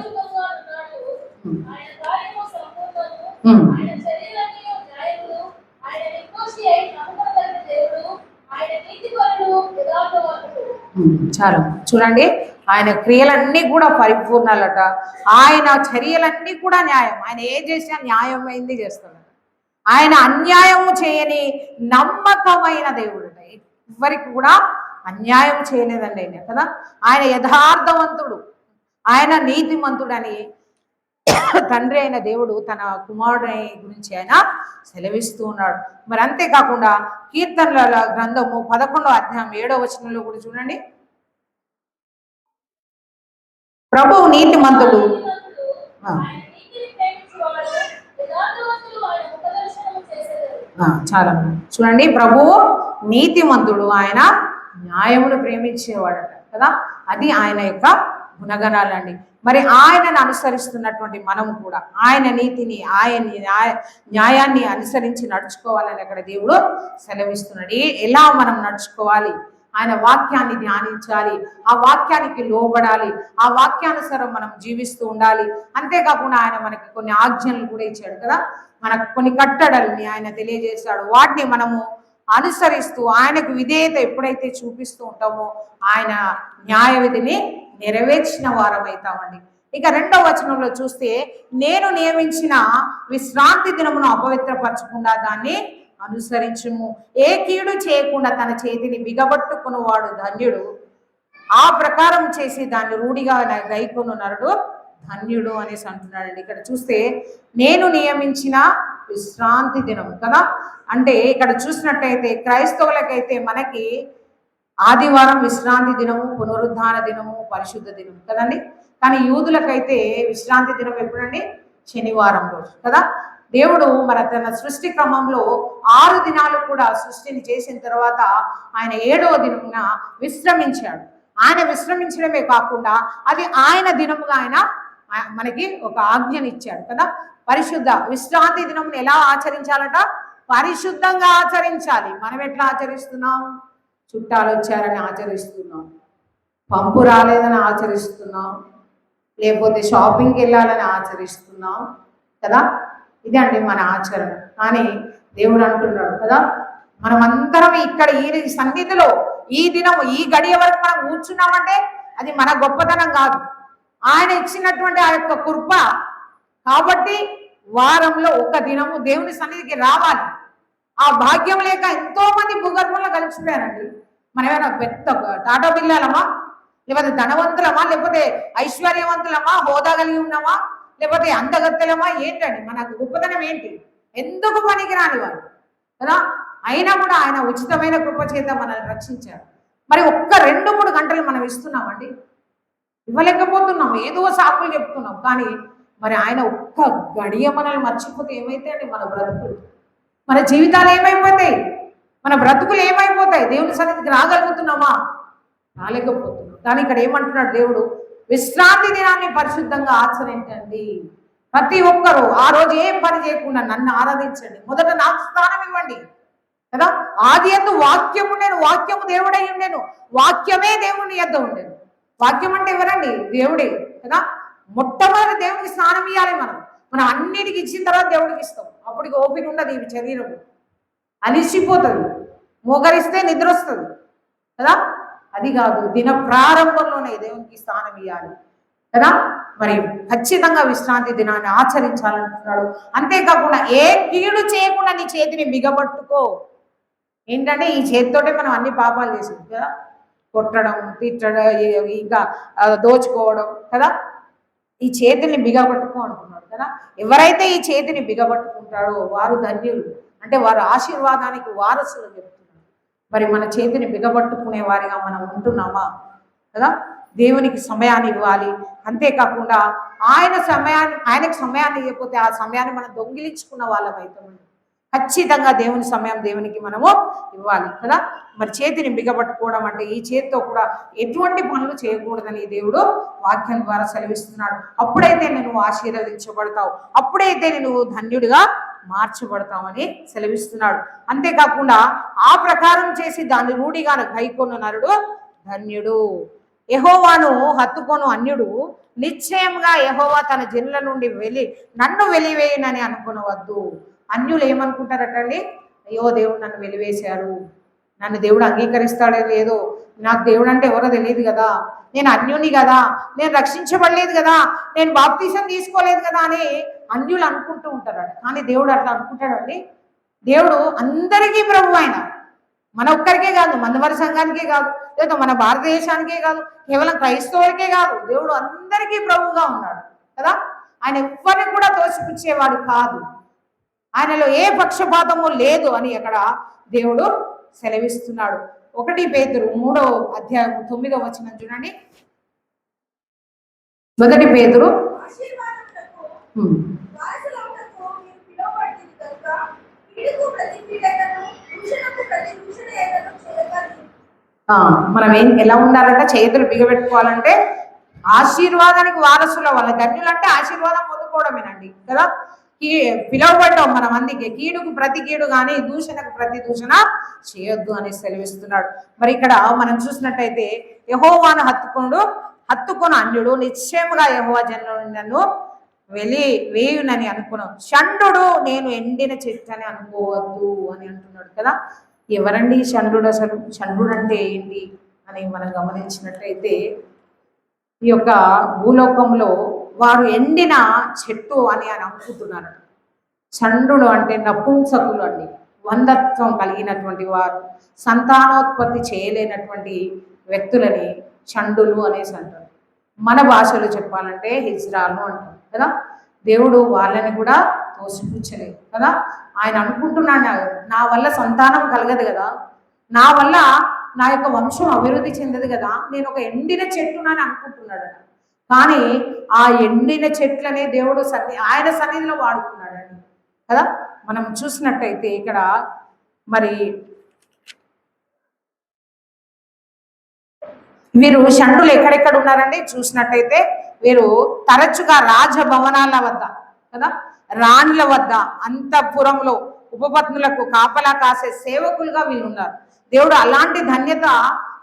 చాలు చూడండి. ఆయన క్రియలన్నీ కూడా పరిపూర్ణాలట, ఆయన చర్యలన్నీ కూడా న్యాయం. ఆయన ఏ చేసినా న్యాయమైంది చేస్తాడట. ఆయన అన్యాయము చేయని నమ్మకమైన దేవుడట. ఎవరికి కూడా అన్యాయం చేయలేదండి ఆయన కదా. ఆయన యథార్థవంతుడు, ఆయన నీతిమంతుడని తండ్రి అయిన దేవుడు తన కుమారుడి గురించి ఆయన సెలవిస్తూ ఉన్నాడు. మరి అంతేకాకుండా కీర్తనల గ్రంథము 11వ అధ్యాయం 7వ వచనంలో కూడా చూడండి, ప్రభువు నీతిమంతుడు. చాలా చూడండి, ప్రభువు నీతిమంతుడు, ఆయన న్యాయమును ప్రేమించేవాడట కదా. అది ఆయన యొక్క గుణగణాలండి. మరి ఆయనను అనుసరిస్తున్నటువంటి మనము కూడా ఆయన నీతిని, ఆయన న్యాయాన్ని అనుసరించి నడుచుకోవాలని అక్కడ దేవుడు సెలవిస్తున్నాడు. ఎలా మనం నడుచుకోవాలి, ఆయన వాక్యాన్ని ధ్యానించాలి, ఆ వాక్యానికి లోబడాలి, ఆ వాక్యానుసారం మనం జీవిస్తూ ఉండాలి. అంతేకాకుండా ఆయన మనకి కొన్ని ఆజ్ఞలు కూడా ఇచ్చాడు కదా, మనకు కొన్ని కట్టడల్ని ఆయన తెలియజేశాడు. వాటిని మనము అనుసరిస్తూ ఆయనకు విధేయత ఎప్పుడైతే చూపిస్తూ ఉంటామో ఆయన న్యాయ విధిని నెరవేర్చిన వారం అవుతామండి. ఇక 2వ వచనంలో చూస్తే, నేను నియమించిన విశ్రాంతి దినమును అపవిత్రపరచకుండా దాన్ని అనుసరించుము, ఏ కీడు చేయకుండా తన చేతిని బిగబట్టుకున్నవాడు ధన్యుడు, ఆ ప్రకారం చేసి దాన్ని రూఢిగా గైకొను నరుడు ధన్యుడు అనేసి అంటున్నాడండి. ఇక్కడ చూస్తే నేను నియమించిన విశ్రాంతి దినం కదా. అంటే ఇక్కడ చూసినట్టయితే క్రైస్తవులకైతే మనకి ఆదివారం విశ్రాంతి దినము, పునరుద్ధాన దినము, పరిశుద్ధ దినం కదండి. కానీ యూదులకైతే విశ్రాంతి దినం ఎప్పుడండి? శనివారం రోజు కదా. దేవుడు మన తన సృష్టి క్రమంలో 6 దినాలు కూడా సృష్టిని చేసిన తర్వాత ఆయన 7వ దినమున విశ్రమించాడు. ఆయన విశ్రమించడమే కాకుండా అది ఆయన దినముగా ఆయన మనకి ఒక ఆజ్ఞనిచ్చాడు కదా. పరిశుద్ధ విశ్రాంతి దినమును ఎలా ఆచరించాలట? పరిశుద్ధంగా ఆచరించాలి. మనం ఎట్లా ఆచరిస్తున్నాం? చుట్టాలు వచ్చారని ఆచరిస్తున్నాం, పంపు రాలేదని ఆచరిస్తున్నాం, లేకపోతే షాపింగ్కి వెళ్ళాలని ఆచరిస్తున్నాం కదా. ఇదండి మన ఆచరణ. కానీ దేవుడు అంటున్నాడు కదా, మనమందరం ఇక్కడ ఈ సన్నిధిలో ఈ దినం ఈ గడియ వరకు మనం కూర్చున్నామంటే అది మన గొప్పతనం కాదు, ఆయన ఇచ్చినటువంటి ఆ యొక్క కృప. కాబట్టి వారంలో ఒక దినము దేవుని సన్నిధికి రావాలి. ఆ భాగ్యం లేక ఎంతో మంది భూగర్భంలో కలిసిపోయారండి. మనం ఏమైనా పెద్ద టాటా బిల్లాలమా, లేకపోతే ధనవంతులమా, లేకపోతే ఐశ్వర్యవంతులమా, హోదా కలిగి ఉన్నామా, లేకపోతే అందగత్తెలమా? ఏంటండి మన గొప్పతనం ఏంటి? ఎందుకు పనికిరాని వారు కదా. అయినా కూడా ఆయన ఉచితమైన కృప చేత మనల్ని రక్షించారు. మరి ఒక్క 2-3 గంటలు మనం ఇస్తున్నామండి? ఇవ్వలేకపోతున్నాం, ఏదో సాకులు చెప్తున్నాం. కానీ మరి ఆయన ఒక్క గడియ మనల్ని మర్చిపోతే ఏమైతే అండి మన బ్రతుకులు, మన జీవితాలు ఏమైపోతాయి, మన బ్రతుకులు ఏమైపోతాయి? దేవుని సన్నిధికి రాగలుగుతున్నామా? రాలేకపోతున్నాం. కానీ ఇక్కడ ఏమంటున్నాడు దేవుడు? విశ్రాంతి దినాన్ని పరిశుద్ధంగా ఆచరించండి. ప్రతి ఒక్కరూ ఆ రోజు ఏం పని చేయకుండా నన్ను ఆరాధించండి, మొదట నాకు స్థానం ఇవ్వండి కదా. ఆది యందు వాక్యం ఉండేను, వాక్యము దేవుడై ఉండేను, వాక్యమే దేవుని యొద్ద ఉండేను. వాక్యం అంటే ఎవరండి? దేవుడే కదా. మొట్టమొదటి దేవుడికి స్నానం ఇవ్వాలి. మనం అన్నిటికి ఇచ్చిన తర్వాత దేవుడికి ఇస్తాం. అప్పటికి ఓపిక ఉండదు, ఈ శరీరం అలిసిపోతుంది, మోగరిస్తే నిద్ర వస్తుంది కదా. అది కాదు, దిన ప్రారంభంలోనే దేవునికి స్నానం ఇవ్వాలి కదా. మరి ఖచ్చితంగా విశ్రాంతి దినాన్ని ఆచరించాలంటున్నాడు. అంతేకాకుండా ఏ కీడు చేయకుండా నీ చేతిని బిగబట్టుకో. ఏంటంటే ఈ చేతితోటే మనం అన్ని పాపాలు చేసాం కదా. కొట్టడం, తిట్టడం, ఇంకా దోచుకోవడం కదా. ఈ చేతిని బిగబట్టుకో అంటున్నాడు కదా. ఎవరైతే ఈ చేతిని బిగబట్టుకుంటాడో వారు ధన్యులు, అంటే వారు ఆశీర్వాదానికి వారసులు చెప్తున్నారు. మరి మన చేతిని బిగబట్టుకునే వారిగా మనం ఉంటున్నామా కదా. దేవునికి సమయాన్ని ఇవ్వాలి. అంతేకాకుండా ఆయనకు సమయాన్ని ఇవ్వకపోతే ఆ సమయాన్ని మనం దొంగిలించుకున్న వాళ్ళం అవుతామండి. ఖచ్చితంగా దేవుని సమయం దేవునికి మనము ఇవ్వాలి కదా. మరి చేతిని బిగబట్టుకోవడం అంటే ఈ చేతితో కూడా ఎటువంటి పనులు చేయకూడదని దేవుడు వాక్యం ద్వారా సెలవిస్తున్నాడు. అప్పుడైతే నువ్వు ఆశీర్వదించబడతావు, అప్పుడైతే నువ్వు ధన్యుడిగా మార్చబడతామని సెలవిస్తున్నాడు. అంతేకాకుండా ఆ ప్రకారం చేసి దాన్ని రూఢిగా గైకొను నరుడు ధన్యుడు. యెహోవాను హత్తుకొను అన్యుడు నిశ్చయంగా యెహోవా తన జనుల నుండి నన్ను వెలివేయనని అనుకునవద్దు. అన్యులు ఏమనుకుంటారటండి? అయ్యో దేవుడు నన్ను వెలివేశారు, నన్ను దేవుడు అంగీకరిస్తాడో లేదో, నాకు దేవుడు అంటే ఎవరో తెలియదు కదా, నేను అన్యుని కదా, నేను రక్షించబడలేదు కదా, నేను బాప్తీసం తీసుకోలేదు కదా అని అన్యులు అనుకుంటూ ఉంటారట. కానీ దేవుడు అట్లా అనుకుంటాడండి? దేవుడు అందరికీ ప్రభు. ఆయన మన ఒక్కరికే కాదు, మందవరి సంఘానికే కాదు, లేదా మన భారతదేశానికే కాదు, కేవలం క్రైస్తవులకే కాదు, దేవుడు అందరికీ ప్రభువుగా ఉన్నాడు కదా. ఆయన ఎవ్వరిని కూడా తోసిపుచ్చేవాడు కాదు, ఆయనలో ఏ పక్షపాతము లేదు అని అక్కడ దేవుడు సెలవిస్తున్నాడు. 1 పేతురు 3వ అధ్యాయం 9వ వచనం చూడండి. 1 పేతురు మనం ఎలా ఉండాలంటే చేతులు బిగబెట్టుకోవాలంటే ఆశీర్వాదానికి వారసుల వాళ్ళ ధన్యులు అంటే ఆశీర్వాదం పొందుకోవడమేనండి కదా. పిలువబడ్డాం మనం అందుకే. కీడుకు ప్రతి కీడు కానీ దూషణకు ప్రతి దూషణ చేయొద్దు అని సెలవిస్తున్నాడు. మరి ఇక్కడ మనం చూసినట్టయితే యెహోవాను హత్తుకొను అన్యుడు నిశ్చయముగా యెహోవా జనులను నన్ను వేయునని అనుకున్నాం. షండు నేను ఎండిన చెట్టు అని అనుకోవద్దు అని అంటున్నాడు కదా. ఎవరండి షండు? అసలు షండు అంటే ఏంటి అని మనం గమనించినట్లయితే ఈ యొక్క భూలోకంలో వారు ఎండిన చెట్టు అని అనుకుంటున్నారు. షండు అంటే నపుంసకులు అండి, వందత్వం కలిగినటువంటి వారు, సంతానోత్పత్తి చేయలేనటువంటి వ్యక్తులని షండులు అనేసి అంటారు. మన భాషలో చెప్పాలంటే హిజ్రాలు అంటారు కదా. దేవుడు వాళ్ళని కూడా తోసిపుచ్చలేదు కదా. ఆయన అనుకుంటున్నాడు, నా వల్ల సంతానం కలగదు కదా, నా వల్ల నా యొక్క వంశం అభివృద్ధి చెందదు కదా, నేను ఒక ఎండిన చెట్టునని అనుకుంటున్నాడు. కానీ ఆ ఎండిన చెట్లనే దేవుడు ఆయన సన్నిధిలో వాడుకున్నాడండి కదా. మనం చూసినట్టయితే ఇక్కడ మరి వీరు షండులు ఎక్కడెక్కడ ఉన్నారండి చూసినట్టయితే, వీరు తరచుగా రాజభవనాల వద్ద కదా, రాణుల వద్ద, అంతఃపురంలో ఉపపత్నులకు కాపలా కాసే సేవకులుగా వీళ్ళు ఉన్నారు. దేవుడు అలాంటి ధన్యత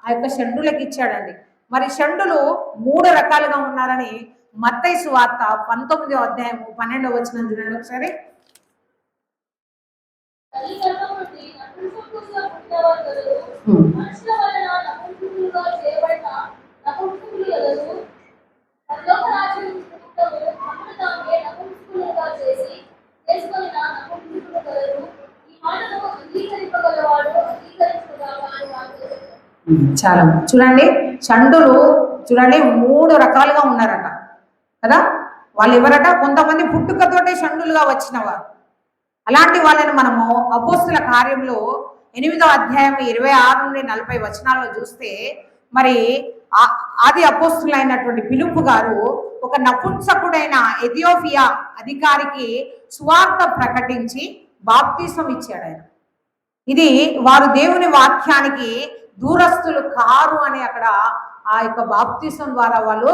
ఆ యొక్క షండులకు ఇచ్చాడండి. మరి షండులు 3 రకాలుగా ఉన్నారని మత్తయి సువార్త 19వ అధ్యాయము 12వ వచనం చూడండి ఒకసారి. చాలా చూడండి, షండులు చూడండి 3 రకాలుగా ఉన్నారట కదా. వాళ్ళు ఎవరట? కొంతమంది పుట్టుకతోటే షండులుగా వచ్చిన వారు. అలాంటి వాళ్ళని మనము అపోస్తుల కార్యంలో 8వ అధ్యాయం 26 నుండి 40 వచనాల్లో చూస్తే, మరి ఆది అపోస్తులైనటువంటి ఫిలిప్పు గారు ఒక నపుంసకుడైన ఎథియోపియా అధికారికి సువార్త ప్రకటించి బాప్తిసం ఇచ్చాడు ఆయన. ఇది వారు దేవుని వాక్యానికి దూరస్తులు కారు అని అక్కడ ఆ యొక్క బాప్తిసం ద్వారా వాళ్ళు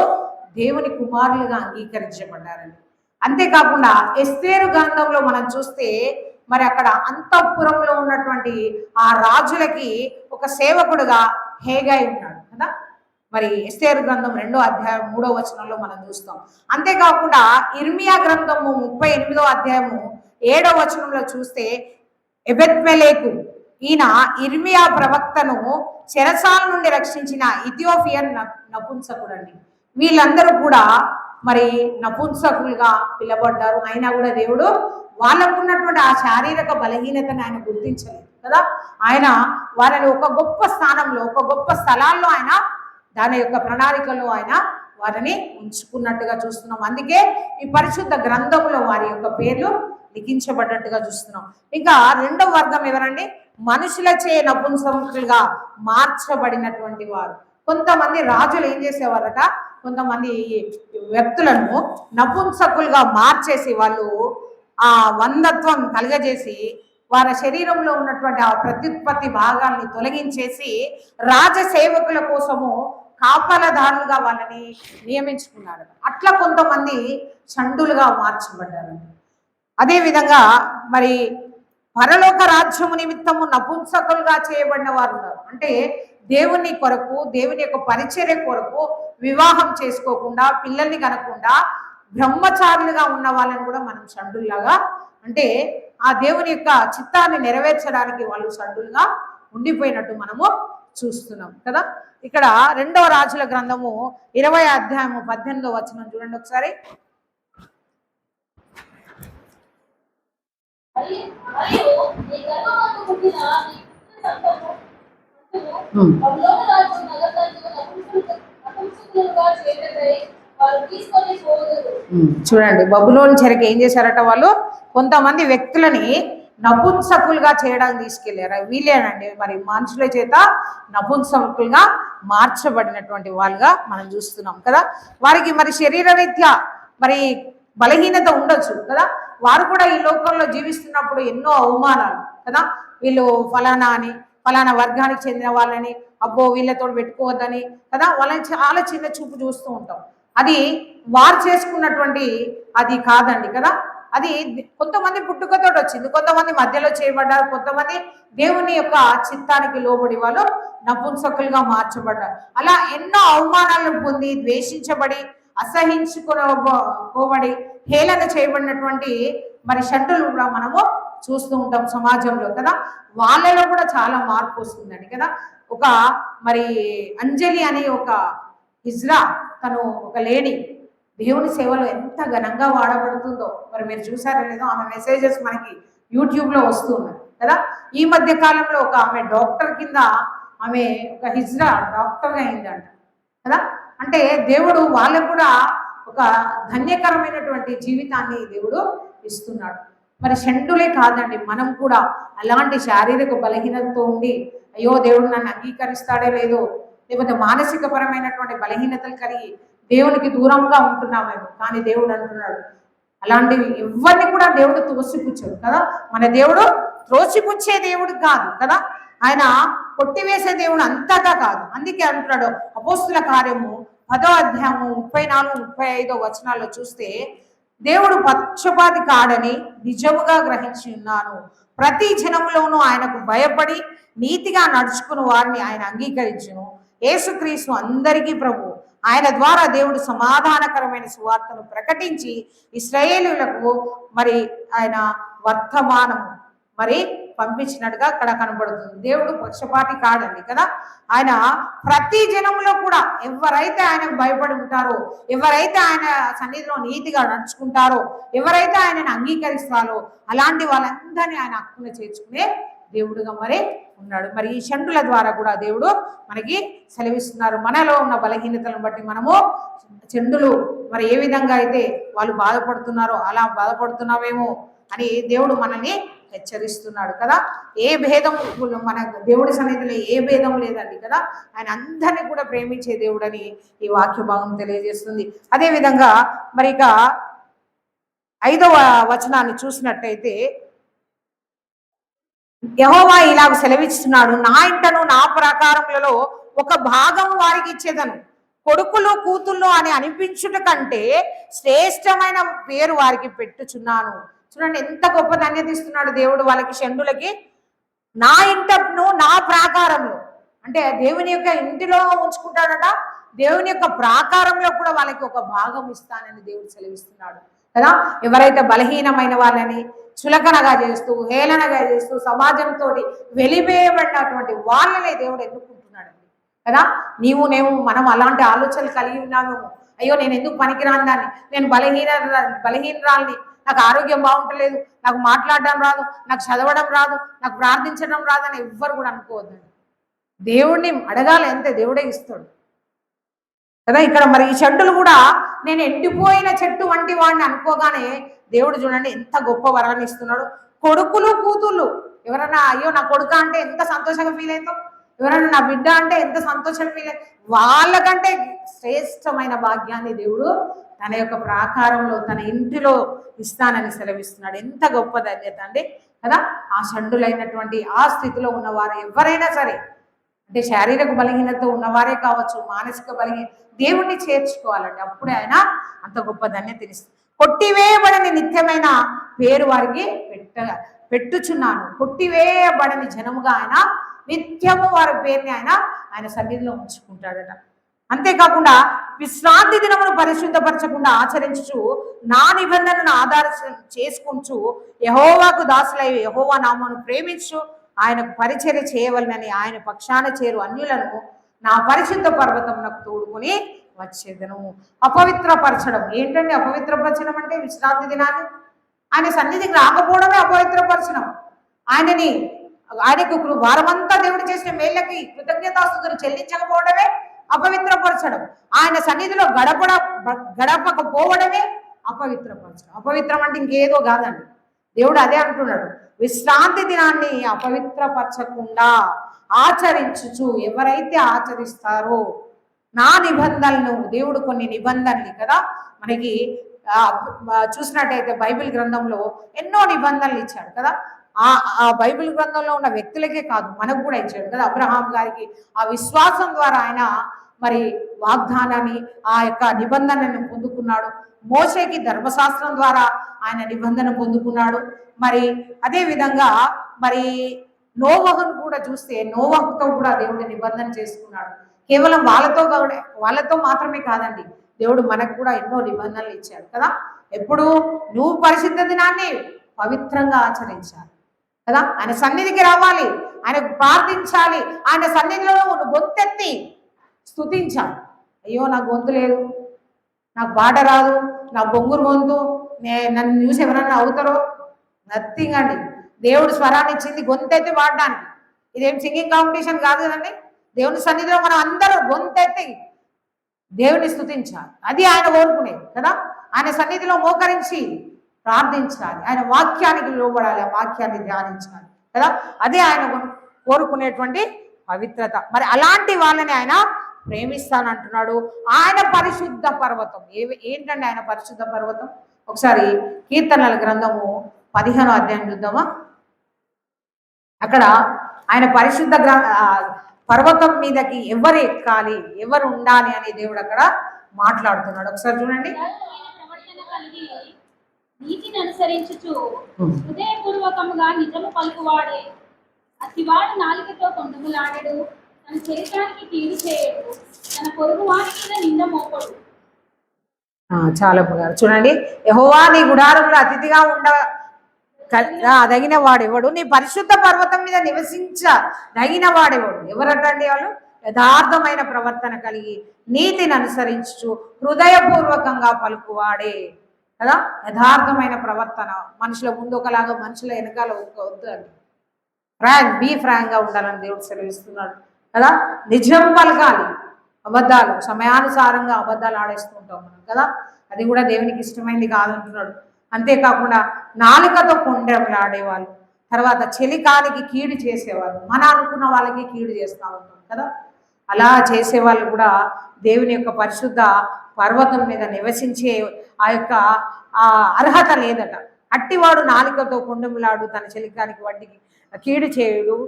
దేవుని కుమారులుగా అంగీకరించబడ్డారండి. అంతేకాకుండా ఎస్తేరు గ్రంథంలో మనం చూస్తే, మరి అక్కడ అంతఃపురంలో ఉన్నటువంటి ఆ రాజులకి ఒక సేవకుడుగా హేగై ఉన్నాడు కదా. మరి ఎస్తేరు గ్రంథం 2వ అధ్యాయం 3వ వచనంలో మనం చూస్తాం. అంతేకాకుండా ఇర్మియా గ్రంథము 38వ అధ్యాయము 7వ వచనంలో చూస్తే, ఎబెద్మెలెకు ఈయన ఇర్మియా ప్రవక్తను చెరసాల నుండి రక్షించిన ఇథియోపియన్ నపుంసకుడు అండి. వీళ్ళందరూ కూడా మరి నపుంసకులుగా పిలబడ్డారు. అయినా కూడా దేవుడు వాళ్ళకున్నటువంటి ఆ శారీరక బలహీనతను ఆయన గుర్తించలేదు కదా. ఆయన వారిని ఒక గొప్ప స్థానంలో, ఒక గొప్ప స్థలాల్లో ఆయన దాని యొక్క ప్రణాళికలో ఆయన వారిని ఉంచుకున్నట్టుగా చూస్తున్నాం. అందుకే ఈ పరిశుద్ధ గ్రంథంలో వారి యొక్క పేర్లు లిఖించబడ్డట్టుగా చూస్తున్నాం. ఇంకా 2వ వర్గం ఎవరండి? మనుషులచే నపుంసకులుగా మార్చబడినటువంటి వారు. కొంతమంది రాజులు ఏం చేసేవారట, కొంతమంది వ్యక్తులను నపుంసకులుగా మార్చేసి వాళ్ళు ఆ వందత్వం కలుగజేసి వారి శరీరంలో ఉన్నటువంటి ఆ ప్రత్యుత్పత్తి భాగాల్ని తొలగించేసి రాజసేవకుల కోసము కాపలదారులుగా వాళ్ళని నియమించుకున్నారు. అట్లా కొంతమంది షండులుగా మార్చబడ్డారండి. అదేవిధంగా మరి పరలోక రాజ్యము నిమిత్తము నపుంసకులుగా చేయబడిన వారు ఉన్నారు. అంటే దేవుని కొరకు, దేవుని యొక్క పరిచర్య కొరకు వివాహం చేసుకోకుండా, పిల్లల్ని కనకుండా బ్రహ్మచారులుగా ఉన్న వాళ్ళని కూడా మనం షండుల్లాగా, అంటే ఆ దేవుని యొక్క చిత్తాన్ని నెరవేర్చడానికి వాళ్ళు షండులుగా ఉండిపోయినట్టు మనము చూస్తున్నాం కదా. ఇక్కడ 2వ రాజుల గ్రంథము 20వ అధ్యాయము 18వ వచనం చూడండి ఒకసారి. చూడండి, బబులోను చెరకి ఏం చేశారట వాళ్ళు? కొంతమంది వ్యక్తులని నపుంసకులుగా చేయడానికి తీసుకెళ్లారు. వీళ్ళేనండి మరి మనుషుల చేత నపుంసకులుగా మార్చబడినటువంటి వాళ్ళుగా మనం చూస్తున్నాం కదా. వారికి మరి శరీరరీత్యా మరి బలహీనత ఉండొచ్చు కదా. వారు కూడా ఈ లోకంలో జీవిస్తున్నప్పుడు ఎన్నో అవమానాలు కదా. వీళ్ళు ఫలానా అని, ఫలానా వర్గానికి చెందిన వాళ్ళని, అబ్బో వీళ్ళతో పెట్టుకోవద్దని కదా, వాళ్ళని చాలా చిన్న చూపు చూస్తూ ఉంటాం. అది వారు చేసుకున్నటువంటి అది కాదండి కదా. అది కొంతమంది పుట్టుకతో వచ్చింది, కొంతమంది మధ్యలో చేయబడ్డారు, కొంతమంది దేవుని యొక్క చిత్తానికి లోబడి వాళ్ళు నపుంసకులుగా మార్చబడ్డారు. అలా ఎన్నో అవమానాలను పొంది, ద్వేషించబడి, అసహించుకోబడి, హేళన చేయబడినటువంటి మరి షండులు కూడా మనము చూస్తూ ఉంటాం సమాజంలో కదా. వాళ్ళలో కూడా చాలా మార్పు వస్తుందండి కదా. ఒక మరి అంజలి అనే ఒక హిజ్రా, తను ఒక లేడీ, దేవుని సేవలో ఎంత ఘనంగా వాడబడుతుందో మరి మీరు చూసారో లేదో, ఆమె మెసేజెస్ మనకి యూట్యూబ్లో వస్తున్నాయి కదా. ఈ మధ్య కాలంలో ఒక ఆమె డాక్టర్ కింద, ఆమె ఒక హిజ్రా డాక్టర్గా అయిందంట కదా. అంటే దేవుడు వాళ్ళకు కూడా ఒక ధన్యకరమైనటువంటి జీవితాన్ని దేవుడు ఇస్తున్నాడు. మరి షండులే కాదండి, మనం కూడా అలాంటి శారీరక బలహీనతతో ఉండి, అయ్యో దేవుడు నన్ను అంగీకరిస్తాడే లేదో, లేకపోతే మానసిక పరమైనటువంటి బలహీనతలు కలిగి దేవునికి దూరంగా ఉంటున్నామేమో. కానీ దేవుడు అంటున్నాడు అలాంటివి ఎవరిని కూడా దేవుడు త్రోసిపుచ్చాడు కదా. మన దేవుడు త్రోసిపుచ్చే దేవుడు కాదు కదా, ఆయన కొట్టివేసే దేవుడు అంతగా కాదు. అందుకే అంటున్నాడు అపోస్తుల కార్యము 10వ అధ్యాయము 34, 35 వచనాల్లో చూస్తే, దేవుడు పక్షపాతి కాడని నిజముగా గ్రహించి ఉన్నాను, ప్రతి జనములోనూ ఆయనకు భయపడి నీతిగా నడుచుకుని వారిని ఆయన అంగీకరించును. యేసుక్రీస్తు అందరికీ ప్రభు, ఆయన ద్వారా దేవుడు సమాధానకరమైన సువార్తను ప్రకటించి ఇశ్రాయేలులకు మరి ఆయన వర్తమానము మరి పంపించినట్టుగా అక్కడ కనబడుతుంది. దేవుడు పక్షపాతి కాదండి కదా. ఆయన ప్రతి జనంలో కూడా ఎవరైతే ఆయనకు భయపడి ఉంటారో, ఎవరైతే ఆయన సన్నిధిలో నీతిగా నడుచుకుంటారో, ఎవరైతే ఆయనను అంగీకరిస్తారో అలాంటి వాళ్ళందరినీ ఆయన హక్కున చేర్చుకునే దేవుడుగా మరి ఉన్నాడు. మరి ఈ షండుల ద్వారా కూడా దేవుడు మనకి సెలవిస్తున్నారు. మనలో ఉన్న బలహీనతలను బట్టి మనము చెండులు మరి ఏ విధంగా అయితే వాళ్ళు బాధపడుతున్నారో అలా బాధపడుతున్నామేమో అని దేవుడు మనల్ని హెచ్చరిస్తున్నాడు కదా. ఏ భేదం మన దేవుడి సన్నిధిలో ఏ భేదం లేదండి కదా. ఆయన అందరినీ కూడా ప్రేమించే దేవుడని ఈ వాక్య భాగం తెలియజేస్తుంది. అదేవిధంగా మరి ఇక 5వ వచనాన్ని చూసినట్టయితే, యెహోవా ఇలాగ సెలవిస్తున్నాడు, నా ఇంటను నా ప్రాకారములలో ఒక భాగం వారికి ఇచ్చేదను, కొడుకులు కూతుళ్ళు అని అనిపించుట కంటే శ్రేష్టమైన పేరు వారికి పెట్టుచున్నాను. చూడండి ఎంత గొప్ప ధన్యత ఇస్తున్నాడు దేవుడు వాళ్ళకి, షండులకి. నా ఇంటను నా ప్రాకారంలో అంటే దేవుని యొక్క ఇంటిలో ఉంచుకుంటాడట, దేవుని యొక్క ప్రాకారంలో కూడా వాళ్ళకి ఒక భాగం ఇస్తానని దేవుడు సెలవిస్తున్నాడు కదా. ఎవరైతే బలహీనమైన వాళ్ళని చులకనగా చేస్తూ హేళనగా చేస్తూ సమాజంతో వెలివేయబడినటువంటి వాళ్ళనే దేవుడు ఎన్నుకుంటున్నాడండి కదా. మనం అలాంటి ఆలోచనలు కలిగి ఉన్నాము. అయ్యో నేను ఎందుకు పనికిరాని దాన్ని, నేను బలహీనరాల్ని, నాకు ఆరోగ్యం బాగుంటలేదు, నాకు మాట్లాడడం రాదు, నాకు చదవడం రాదు, నాకు ప్రార్థించడం రాదని ఎవ్వరు కూడా అనుకోవద్దండి. దేవుడిని అడగాలి అంతే, దేవుడే ఇస్తాడు కదా. ఇక్కడ మరి ఈ చెట్టులు కూడా నేను ఎండిపోయిన చెట్టు వంటి వాడిని అనుకోగానే దేవుడు చూడండి ఎంత గొప్ప వరాన్ని ఇస్తున్నాడు. కొడుకులు కూతుళ్ళు, ఎవరన్నా అయ్యో నా కొడుక అంటే ఎంత సంతోషంగా ఫీల్ అవుతాం, ఎవరన్నా నా బిడ్డ అంటే ఎంత సంతోషంగా ఫీల్ అవుతాం. వాళ్ళకంటే శ్రేష్టమైన భాగ్యాన్ని దేవుడు తన యొక్క ప్రాకారంలో తన ఇంటిలో ఇస్తానని సెలవిస్తున్నాడు. ఎంత గొప్ప ధన్యత అండి కదా. ఆ షండులైనటువంటి ఆ స్థితిలో ఉన్నవారు ఎవరైనా సరే, అంటే శారీరక బలహీనత ఉన్నవారే కావచ్చు, మానసిక బలహీన దేవుణ్ణి చేర్చుకోవాలండి. అప్పుడే ఆయన అంత గొప్ప ధన్యతని ఇస్తుంది. కొట్టివేయబడని నిత్యమైన పేరు వారికి పెట్టుచున్నాను. కొట్టివేయబడని జనముగా ఆయన నిత్యము వారి పేరుని ఆయన సన్నిధిలో ఉంచుకుంటాడట. అంతేకాకుండా విశ్రాంతి దినమును పరిశుద్ధపరచకుండా ఆచరించు నా నిబంధనను ఆధారం చేసుకుంటూ యెహోవాకు దాసులై యెహోవా నామమును ప్రేమించు ఆయనకు పరిచర్య చేయవలనని ఆయన పక్షాన చేరు అన్యులను నా పరిశుద్ధ పర్వతమునకు తోడుకుని వచ్చేదను. అపవిత్రపరచడం ఏంటండి? అపవిత్రపరచడం అంటే విశ్రాంతి దినాన్ని ఆయన సన్నిధికి రాకపోవడమే అపవిత్రపరచడం. ఆయనకు వారమంతా దేవుడు చేసిన మేళ్ళకి కృతజ్ఞతాస్తుతులు చెల్లించకపోవడమే అపవిత్రపరచడం. ఆయన సన్నిధిలో గడపకపోవడమే అపవిత్రపరచడం. అపవిత్రం అంటే ఇంకేదో కాదండి. దేవుడు అదే అంటున్నాడు, విశ్రాంతి దినాన్ని అపవిత్రపరచకుండా ఆచరించుచు ఎవరైతే ఆచరిస్తారో నా నిబంధనలను, దేవుడు కొన్ని నిబంధనలు కదా మనకి చూసినట్టయితే బైబిల్ గ్రంథంలో ఎన్నో నిబంధనలు ఇచ్చాడు కదా. ఆ బైబిల్ గ్రంథంలో ఉన్న వ్యక్తులకే కాదు మనకు కూడా ఇచ్చాడు కదా. అబ్రహాం గారికి ఆ విశ్వాసం ద్వారా ఆయన మరి వాగ్దానాన్ని ఆ యొక్క నిబంధనను పొందుకున్నాడు. మోషేకి ధర్మశాస్త్రం ద్వారా ఆయన నిబంధన పొందుకున్నాడు. మరి అదే విధంగా మరి నోవహును కూడా చూస్తే నోవహుతో కూడా దేవుడు నిబంధన చేసుకున్నాడు. కేవలం వాళ్ళతో మాత్రమే కాదండి, దేవుడు మనకు కూడా ఎన్నో నిబంధనలు ఇచ్చాడు కదా. ఎప్పుడు నువ్వు పరిశుద్ధ దినాన్ని పవిత్రంగా ఆచరించాలి కదా. ఆయన సన్నిధికి రావాలి, ఆయనకు ప్రార్థించాలి, ఆయన సన్నిధిలో నువ్వు గొంతెత్తి స్తుతించాలి. అయ్యో నాకు గొంతు లేదు, నాకు పాట రాదు, నా బొంగురు గొంతు, నన్ను చూసి ఎవరన్నా అవుతారో, నథింగ్ అండి. దేవుడు స్వరాన్ని ఇచ్చింది గొంతెత్తి పాడడానికి. ఇదేం సింగింగ్ కాంపిటీషన్ కాదు కదండి. దేవుని సన్నిధిలో మనం అందరూ గొంతెత్తి దేవుని స్తుతించాలి. అది ఆయన కోరుకునేది కదా. ఆయన సన్నిధిలో మోకరించి ప్రార్థించాలి, ఆయన వాక్యానికి లోబడాలి, ఆ వాక్యాన్ని ధ్యానించాలి కదా. అదే ఆయన కోరుకునేటువంటి పవిత్రత. మరి అలాంటి వాళ్ళని ఆయన ప్రేమిస్తానంటున్నాడు. ఆయన పరిశుద్ధ పర్వతం ఏంటండి ఆయన పరిశుద్ధ పర్వతం? ఒకసారి కీర్తనల గ్రంథము 15వ అధ్యాయం చూద్దామా. అక్కడ ఆయన పరిశుద్ధ పర్వతం మీదకి ఎవరు ఎక్కాలి, ఎవరు ఉండాలి అని దేవుడు అక్కడ మాట్లాడుతున్నాడు. ఒకసారి చూడండి. ప్రవర్తన కలిగి నీతిని అనుసరించుచు హృదయపూర్వకముగా నిజము పలుకువాడే. అతివాడు నాలుకతో కొండములాడడు, తన శరీరానికి కీడు చేయడు, తన పొరుగు వాని మీద నింద మోపడు. చాలా బాగా చూడండి. యెహోవా నీ గుడారంలో అతిథిగా దగిన వాడెవడు, నీ పరిశుద్ధ పర్వతం మీద దగిన వాడెవడు. ఎవరటండి వాళ్ళు? యథార్థమైన ప్రవర్తన కలిగి నీతిని అనుసరించు హృదయపూర్వకంగా పలుకువాడే కదా. యథార్థమైన ప్రవర్తన, మనుషుల ముందు ఒకలాగా మనుషుల వెనకాల వద్దు అని బీ ఫ్రాంక్గా ఉండాలని దేవుడు సెలవిస్తున్నాడు కదా. నిజం పలకాలి, అబద్ధాలు సమయానుసారంగా అబద్ధాలు ఆడేస్తూ ఉంటాం మనం కదా. అది కూడా దేవునికి ఇష్టమైంది కాదంటున్నాడు. అంతేకాకుండా నాలుకతో కొండెములాడేవాళ్ళు, తర్వాత చెలికానికి కీడు చేసేవాళ్ళు, మన అనుకున్న వాళ్ళకి కీడు చేస్తూ ఉంటాం కదా. అలా చేసేవాళ్ళు కూడా దేవుని యొక్క పరిశుద్ధ పర్వతం మీద నివసించే అర్హత లేదట. అట్టివాడు నాలుకతో కొండెములాడు, తన చెలికానికి వడ్డీకి కీడు చేయుడు,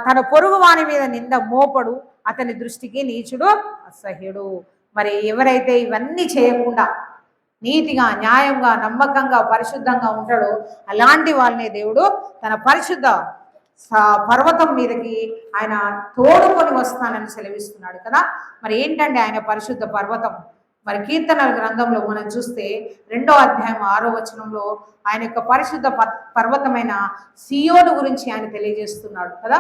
తన పొరుగు వాని మీద నింద మోపడు, అతని దృష్టికి నీచుడు అసహ్యుడు. మరి ఎవరైతే ఇవన్నీ చేయకుండా నీతిగా న్యాయంగా నమ్మకంగా పరిశుద్ధంగా ఉంటాడో అలాంటి వాళ్ళనే దేవుడు తన పరిశుద్ధ పర్వతం మీదకి ఆయన తోడుకొని వస్తానని సెలవిస్తున్నాడు కదా. మరి ఏంటంటే ఆయన పరిశుద్ధ పర్వతం? మరి కీర్తనల గ్రంథంలో మనం చూస్తే 2వ అధ్యాయం 6వ వచనంలో ఆయన యొక్క పరిశుద్ధ పర్వతమైన సియోను గురించి ఆయన తెలియజేస్తున్నాడు కదా.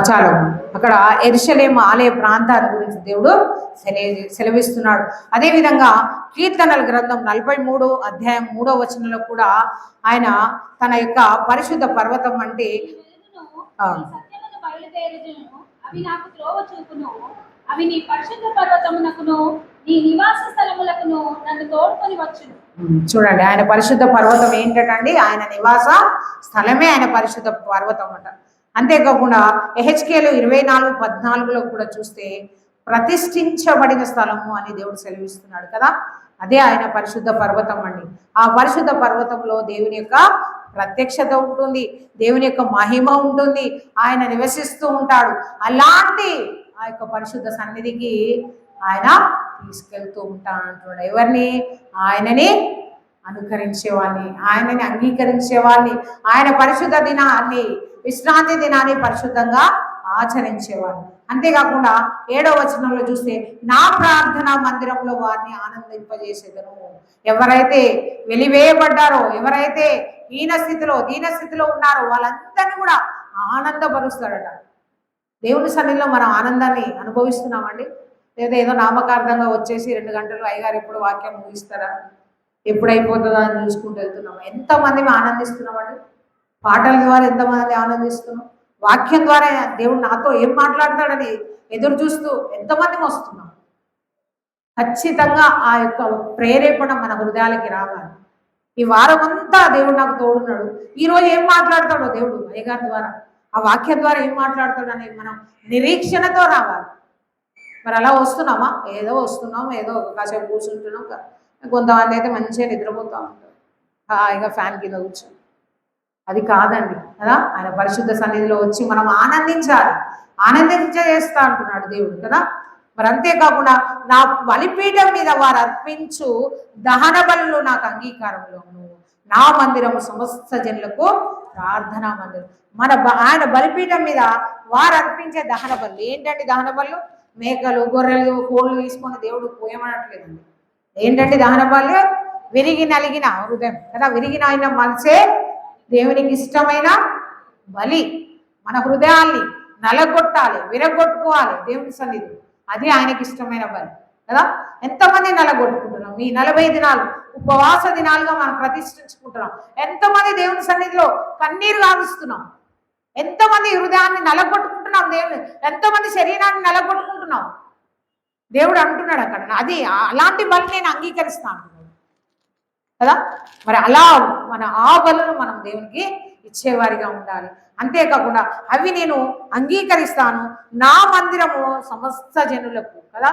చాలా అక్కడ యెరూషలేము ఆలయ ప్రాంతాల గురించి దేవుడు సెలవిస్తున్నాడు. అదేవిధంగా కీర్తనల గ్రంథం 43వ అధ్యాయం 3వ వచనంలో కూడా ఆయన తన యొక్క పరిశుద్ధ పర్వతం అంటే అవి నాకు త్రోవ చూపును, అవి నీ పరిశుద్ధ పర్వతమునకును నీ నివాస స్థలములకును నన్ను తోడుకొని వచ్చును. చూడండి, ఆయన పరిశుద్ధ పర్వతం ఏంటండి? ఆయన నివాస స్థలమే ఆయన పరిశుద్ధ పర్వతం అంట. అంతేకాకుండా యెహెజ్కేలు 24:14లో కూడా చూస్తే ప్రతిష్ఠించబడిన స్థలము అని దేవుడు సెలవిస్తున్నాడు కదా. అదే ఆయన పరిశుద్ధ పర్వతం అండి. ఆ పరిశుద్ధ పర్వతంలో దేవుని యొక్క ప్రత్యక్షత ఉంటుంది, దేవుని యొక్క మహిమ ఉంటుంది, ఆయన నివసిస్తూ ఉంటాడు. అలాంటి ఆ యొక్క పరిశుద్ధ సన్నిధికి ఆయన తీసుకెళ్తూ ఉంటానంటున్నాడు. ఎవరిని? ఆయనని అనుకరించేవాడిని, ఆయనని అంగీకరించేవాడిని, ఆయన పరిశుద్ధ దినాన్ని విశ్రాంతి దినాన్ని పరిశుద్ధంగా ఆచరించేవాడు. అంతేకాకుండా 7వ వచనంలో చూస్తే నా ప్రార్థనా మందిరంలో వారిని ఆనందింపజేసేదను. ఎవరైతే వెలివేయబడ్డారో, ఎవరైతే దీన స్థితిలో ఉన్నారో వాళ్ళందరినీ కూడా ఆనందపరుస్తాడట. దేవుని సన్నిధిలో మనం ఆనందాన్ని అనుభవిస్తున్నామండి. లేదా ఏదో నామకార్థంగా వచ్చేసి 2 గంటలు అయ్యగారు ఎప్పుడు వాక్యం ముగిస్తారా, ఎప్పుడు అయిపోతుందా అని చూసుకుంటూ వెళ్తున్నాం. ఎంతమంది ఆనందిస్తున్నామండి? పాటల ద్వారా ఎంతమంది ఆనందిస్తున్నాం? వాక్యం ద్వారా దేవుడు నాతో ఏం మాట్లాడతాడని ఎదురు చూస్తూ ఎంతమంది వస్తున్నాం? ఖచ్చితంగా ఆ యొక్క ప్రేరేపణ మన హృదయాలకి రావాలి. ఈ వారం అంతా దేవుడు నాకు తోడున్నాడు, ఈరోజు ఏం మాట్లాడతాడో దేవుడు అయ్యగారి ద్వారా, ఆ వాక్యం ద్వారా ఏం మాట్లాడతాడు అనేది మనం నిరీక్షణతో రావాలి. మరి అలా వస్తున్నామా? ఏదో వస్తున్నాం, ఏదో కాసేపు కూర్చుంటున్నాం. కొంతమంది అయితే మంచిగా నిద్రపోతూ ఉంటారు, హాయిగా ఫ్యాన్ కింద కూర్చొని. అది కాదండి కదా. ఆయన పరిశుద్ధ సన్నిధిలో వచ్చి మనం ఆనందించేస్తా అంటున్నాడు దేవుడు కదా. మరి అంతేకాకుండా నా బలిపీఠం మీద వారు అర్పించు దహన బలులు నాకు అంగీకారంలోను, నా మందిరము సమస్త జనులకు ప్రార్థనా మందిరం. ఆయన బలిపీఠం మీద వారు అర్పించే దహన బలు ఏంటండి? దహన బలు మేకలు, గొర్రెలు, కోళ్ళు తీసుకొని దేవుడు పోయమనట్లేదండి. ఏంటంటే దహన బలు విరిగి నలిగిన హృదయం కదా. విరిగిన ఆయన మనసే దేవునికి ఇష్టమైన బలి. మన హృదయాల్ని నలగొట్టాలి, విరగొట్టుకోవాలి దేవుని సన్నిధి. అది ఆయనకి ఇష్టమైన బలి కదా. ఎంతమంది నలగొట్టుకుంటున్నాం? ఈ 40 దినాలు ఉపవాస దినాలుగా మనం ప్రతిష్ఠించుకుంటున్నాం. ఎంతమంది దేవుని సన్నిధిలో కన్నీరు కారుస్తున్నాం? ఎంతమంది హృదయాన్ని నలగొట్టుకుంటున్నాం? దేవుని ఎంతమంది శరీరాన్ని నలగొట్టుకుంటున్నాం? దేవుడు అంటున్నాడు అక్కడ, అది అలాంటి బలి నేను అంగీకరిస్తాను. కదా. మరి అలా మన ఆ బలులు మనం దేవునికి ఇచ్చేవారిగా ఉండాలి. అంతేకాకుండా అవి నేను అంగీకరిస్తాను, నా మందిరము సమస్త జనులకు కదా,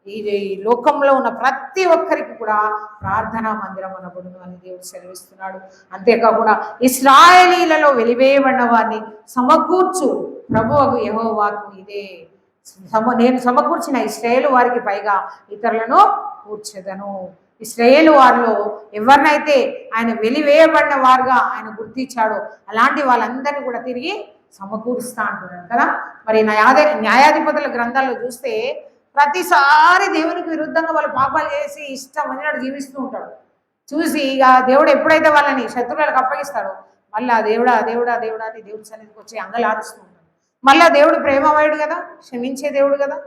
ఈ లోకంలో ఉన్న ప్రతి ఒక్కరికి కూడా ప్రార్థనా మందిరం అనబడును అని దేవుడు సెలవిస్తున్నాడు. అంతేకాకుండా ఇశ్రాయేలీలలో వెలివేయబడిన వారిని సమకూర్చు ప్రభువగు యెహోవాకు ఇదే, నేను సమకూర్చిన ఇశ్రాయేలు వారికి పైగా ఇతరులను కూర్చెదను. ఇశ్రాయేలు వారిలో ఎవరినైతే ఆయన వెలివేయబడిన వారుగా ఆయన గుర్తించాడో అలాంటి వాళ్ళందరినీ కూడా తిరిగి సమకూరుస్తా అంటున్నాడు కదా. మరి న్యాయాధిపతుల గ్రంథాల్లో చూస్తే ప్రతిసారి దేవునికి విరుద్ధంగా వాళ్ళు పాపాలు చేసి ఇష్టం వచ్చినట్టు జీవిస్తూ ఉంటాడు. చూసి ఇక దేవుడు ఎప్పుడైతే వాళ్ళని శత్రువులకు అప్పగిస్తాడో మళ్ళీ దేవుడా దేవుడా దేవుడా అని దేవుడి సన్నిధికి వచ్చి అంగలారుస్తూ ఉంటాడు. మళ్ళీ దేవుడు ప్రేమమయుడు కదా, క్షమించే దేవుడు కదా,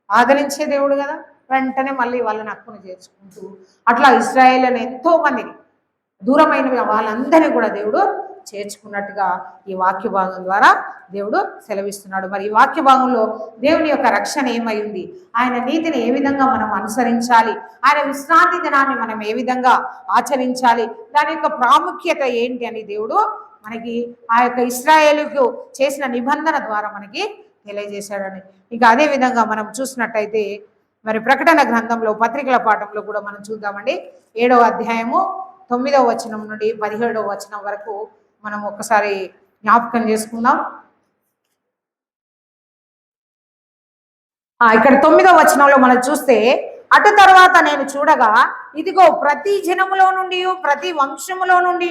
ఆదరించే దేవుడు కదా, వెంటనే మళ్ళీ వాళ్ళని హక్కును చేర్చుకుంటూ అట్లా ఇశ్రాయేల్ అని ఎంతో మందిని దూరమైన వాళ్ళందరినీ కూడా దేవుడు చేర్చుకున్నట్టుగా ఈ వాక్య భాగం ద్వారా దేవుడు సెలవిస్తున్నాడు. మరి ఈ వాక్య భాగంలో దేవుని యొక్క రక్షణ ఏమై ఉంది, ఆయన నీతిని ఏ విధంగా మనం అనుసరించాలి, ఆయన విశ్రాంతి దినాన్ని మనం ఏ విధంగా ఆచరించాలి, దాని యొక్క ప్రాముఖ్యత ఏంటి అని దేవుడు మనకి ఆ యొక్క ఇశ్రాయేలుకు చేసిన నిబంధన ద్వారా మనకి తెలియజేశాడని. ఇంకా అదే విధంగా మనం చూసినట్టయితే మరి ప్రకటన గ్రంథంలో పత్రికల పాఠంలో కూడా మనం చూద్దామండి. 7వ అధ్యాయము 9వ వచనం నుండి 17వ వచనం వరకు మనం ఒకసారి జ్ఞాపకం చేసుకుందాం. ఇక్కడ 9వ వచనంలో మనం చూస్తే, అటు తర్వాత నేను చూడగా ఇదిగో ప్రతి జనములో నుండి ప్రతి వంశములో నుండి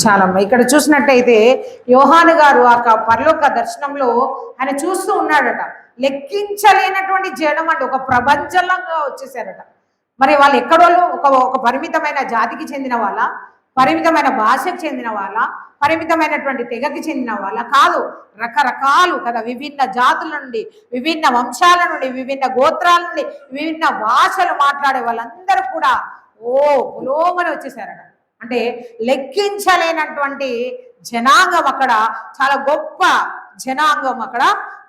చాలా ఇక్కడ చూసినట్టయితే యోహాను గారు ఆ పరలోక దర్శనంలో ఆయన చూస్తూ ఉన్నాడట. లెక్కించలేనటువంటి జనం అంటే ఒక ప్రపంచంగా వచ్చేసారట. మరి వాళ్ళు ఎక్కడోళ్ళు ఒక పరిమితమైన జాతికి చెందిన వాళ్ళ, పరిమితమైన భాషకు చెందిన వాళ్ళ, పరిమితమైనటువంటి తెగకి చెందిన వాళ్ళ కాదు, రకరకాలు కదా, విభిన్న జాతుల నుండి, విభిన్న వంశాల నుండి, విభిన్న గోత్రాల నుండి, విభిన్న భాషలు మాట్లాడే వాళ్ళందరూ కూడా పులోమని వచ్చేసారట. అంటే లెక్కించలేనటువంటి జనాంగం అక్కడ, చాలా గొప్ప జనాంగం అక్కడ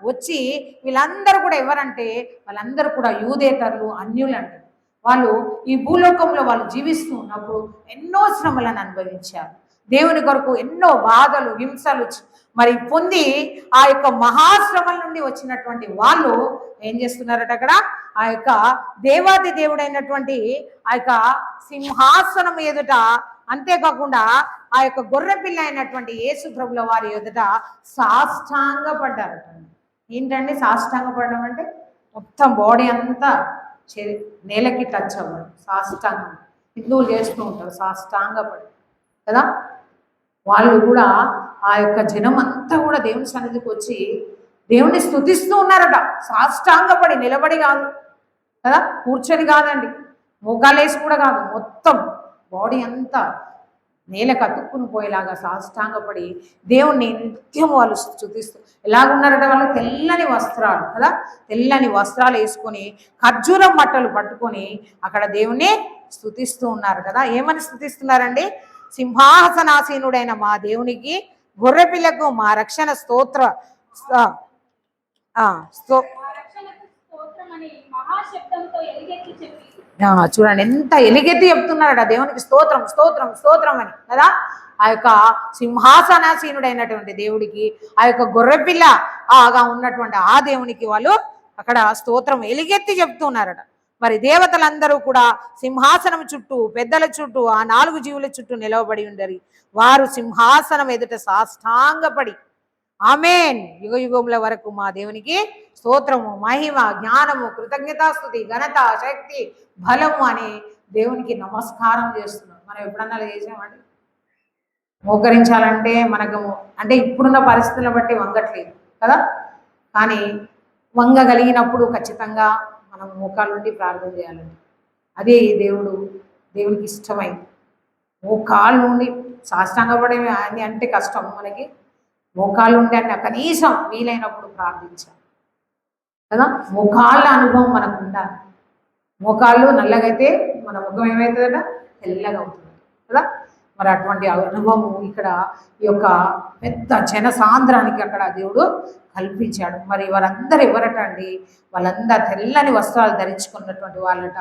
వచ్చి వీళ్ళందరూ కూడా ఎవరంటే వాళ్ళందరూ కూడా యూదేతరులు, అన్యులు అంటే వాళ్ళు ఈ భూలోకంలో వాళ్ళు జీవిస్తూ ఉన్నప్పుడు ఎన్నో శ్రమలను అనుభవించారు. దేవుని కొరకు ఎన్నో బాధలు హింసలు మరి పొంది ఆ యొక్క మహాశ్రమల నుండి వచ్చినటువంటి వాళ్ళు ఏం చేస్తున్నారట, అక్కడ ఆ యొక్క దేవాది దేవుడైనటువంటి ఆ యొక్క సింహాసనం ఎదుట, అంతేకాకుండా ఆ యొక్క గొర్రెపిల్ల అయినటువంటి యేసు ప్రభుల వారి ఎదుట సాష్టాంగపడ్డారట. ఏంటండి సాష్టాంగపడడం అంటే? మొత్తం బాడీ అంతా నేలకి టచ్ అవ్వడం, సాష్టాంగం. హిందువులు చేస్తూ ఉంటారు సాష్టాంగపడి కదా. వాళ్ళు కూడా ఆ యొక్క జనం అంతా కూడా దేవుని సన్నిధికి వచ్చి దేవుణ్ణి స్తుతిస్తూ ఉన్నారట. సాష్టాంగపడి, నిలబడి కాదు కదా, కూర్చొని కాదండి, మోకాలేసి కూడా కాదు, మొత్తం బాడీ అంతా నేలకు అతుక్కుని పోయేలాగా సాష్టాంగపడి దేవుణ్ణి నిత్యం వాళ్ళు స్తుతిస్తూ ఎలాగున్నారట. వాళ్ళు తెల్లని వస్త్రాలు కదా, తెల్లని వస్త్రాలు వేసుకొని ఖర్జూరం మట్టలు పట్టుకొని అక్కడ దేవుణ్ణి స్తుతిస్తూ ఉన్నారు కదా. ఏమని స్తుతిస్తున్నారండి? సింహాసనాసీనుడైన మా దేవునికి, గొర్రెపిల్లకు మా రక్షణ స్తోత్ర చూడండి ఎంత ఎలుగెత్తి చెప్తున్నారట దేవునికి స్తోత్రం స్తోత్రం స్తోత్రం అని కదా. ఆ యొక్క సింహాసనాసీనుడైనటువంటి దేవుడికి, ఆ యొక్క గొర్రెపిల్ల ఆగా ఉన్నటువంటి ఆ దేవునికి వాళ్ళు అక్కడ స్తోత్రం ఎలుగెత్తి చెప్తున్నారట. మరి దేవతలందరూ కూడా సింహాసనం చుట్టూ, పెద్దల చుట్టూ, ఆ 4 జీవుల చుట్టూ నిలవబడి ఉండరు. వారు సింహాసనం ఎదుట సాష్టాంగపడి ఆమేన్, యుగ యుగముల వరకు మా దేవునికి స్తోత్రము, మహిమ, జ్ఞానము, కృతజ్ఞతాస్తుతి, ఘనత, శక్తి, బలము అని దేవునికి నమస్కారం చేస్తున్నాం. మనం ఎప్పుడన్నా చేసామండి? మోకరించాలంటే మనకు అంటే ఇప్పుడున్న పరిస్థితులను బట్టి వంగట్లేదు కదా, కానీ వంగగలిగినప్పుడు ఖచ్చితంగా మనం మోకాళ్ళ నుండి ప్రార్థన చేయాలండి. అదే దేవునికి ఇష్టమైంది. మోకాళ్ళ నుండి సాష్టాంగపడే అంటే కష్టం మనకి. మోకాళ్ళు ఉండి అన్న కనీసం వీలైనప్పుడు ప్రార్థించాలి. కదా. ముఖాళ్ళ అనుభవం మనకు ఉండాలి. మోకాళ్ళు నల్లగైతే మన ముఖం ఏమవుతుందట, తెల్లగా అవుతుంది కదా. మరి అటువంటి అనుభవము ఇక్కడ ఈ యొక్క పెద్ద జనసాంద్రానికి అక్కడ దేవుడు కల్పించాడు. మరి వారందరూ ఎవరట అండి, వాళ్ళందరూ తెల్లని వస్త్రాలు ధరించుకున్నటువంటి వాళ్ళట.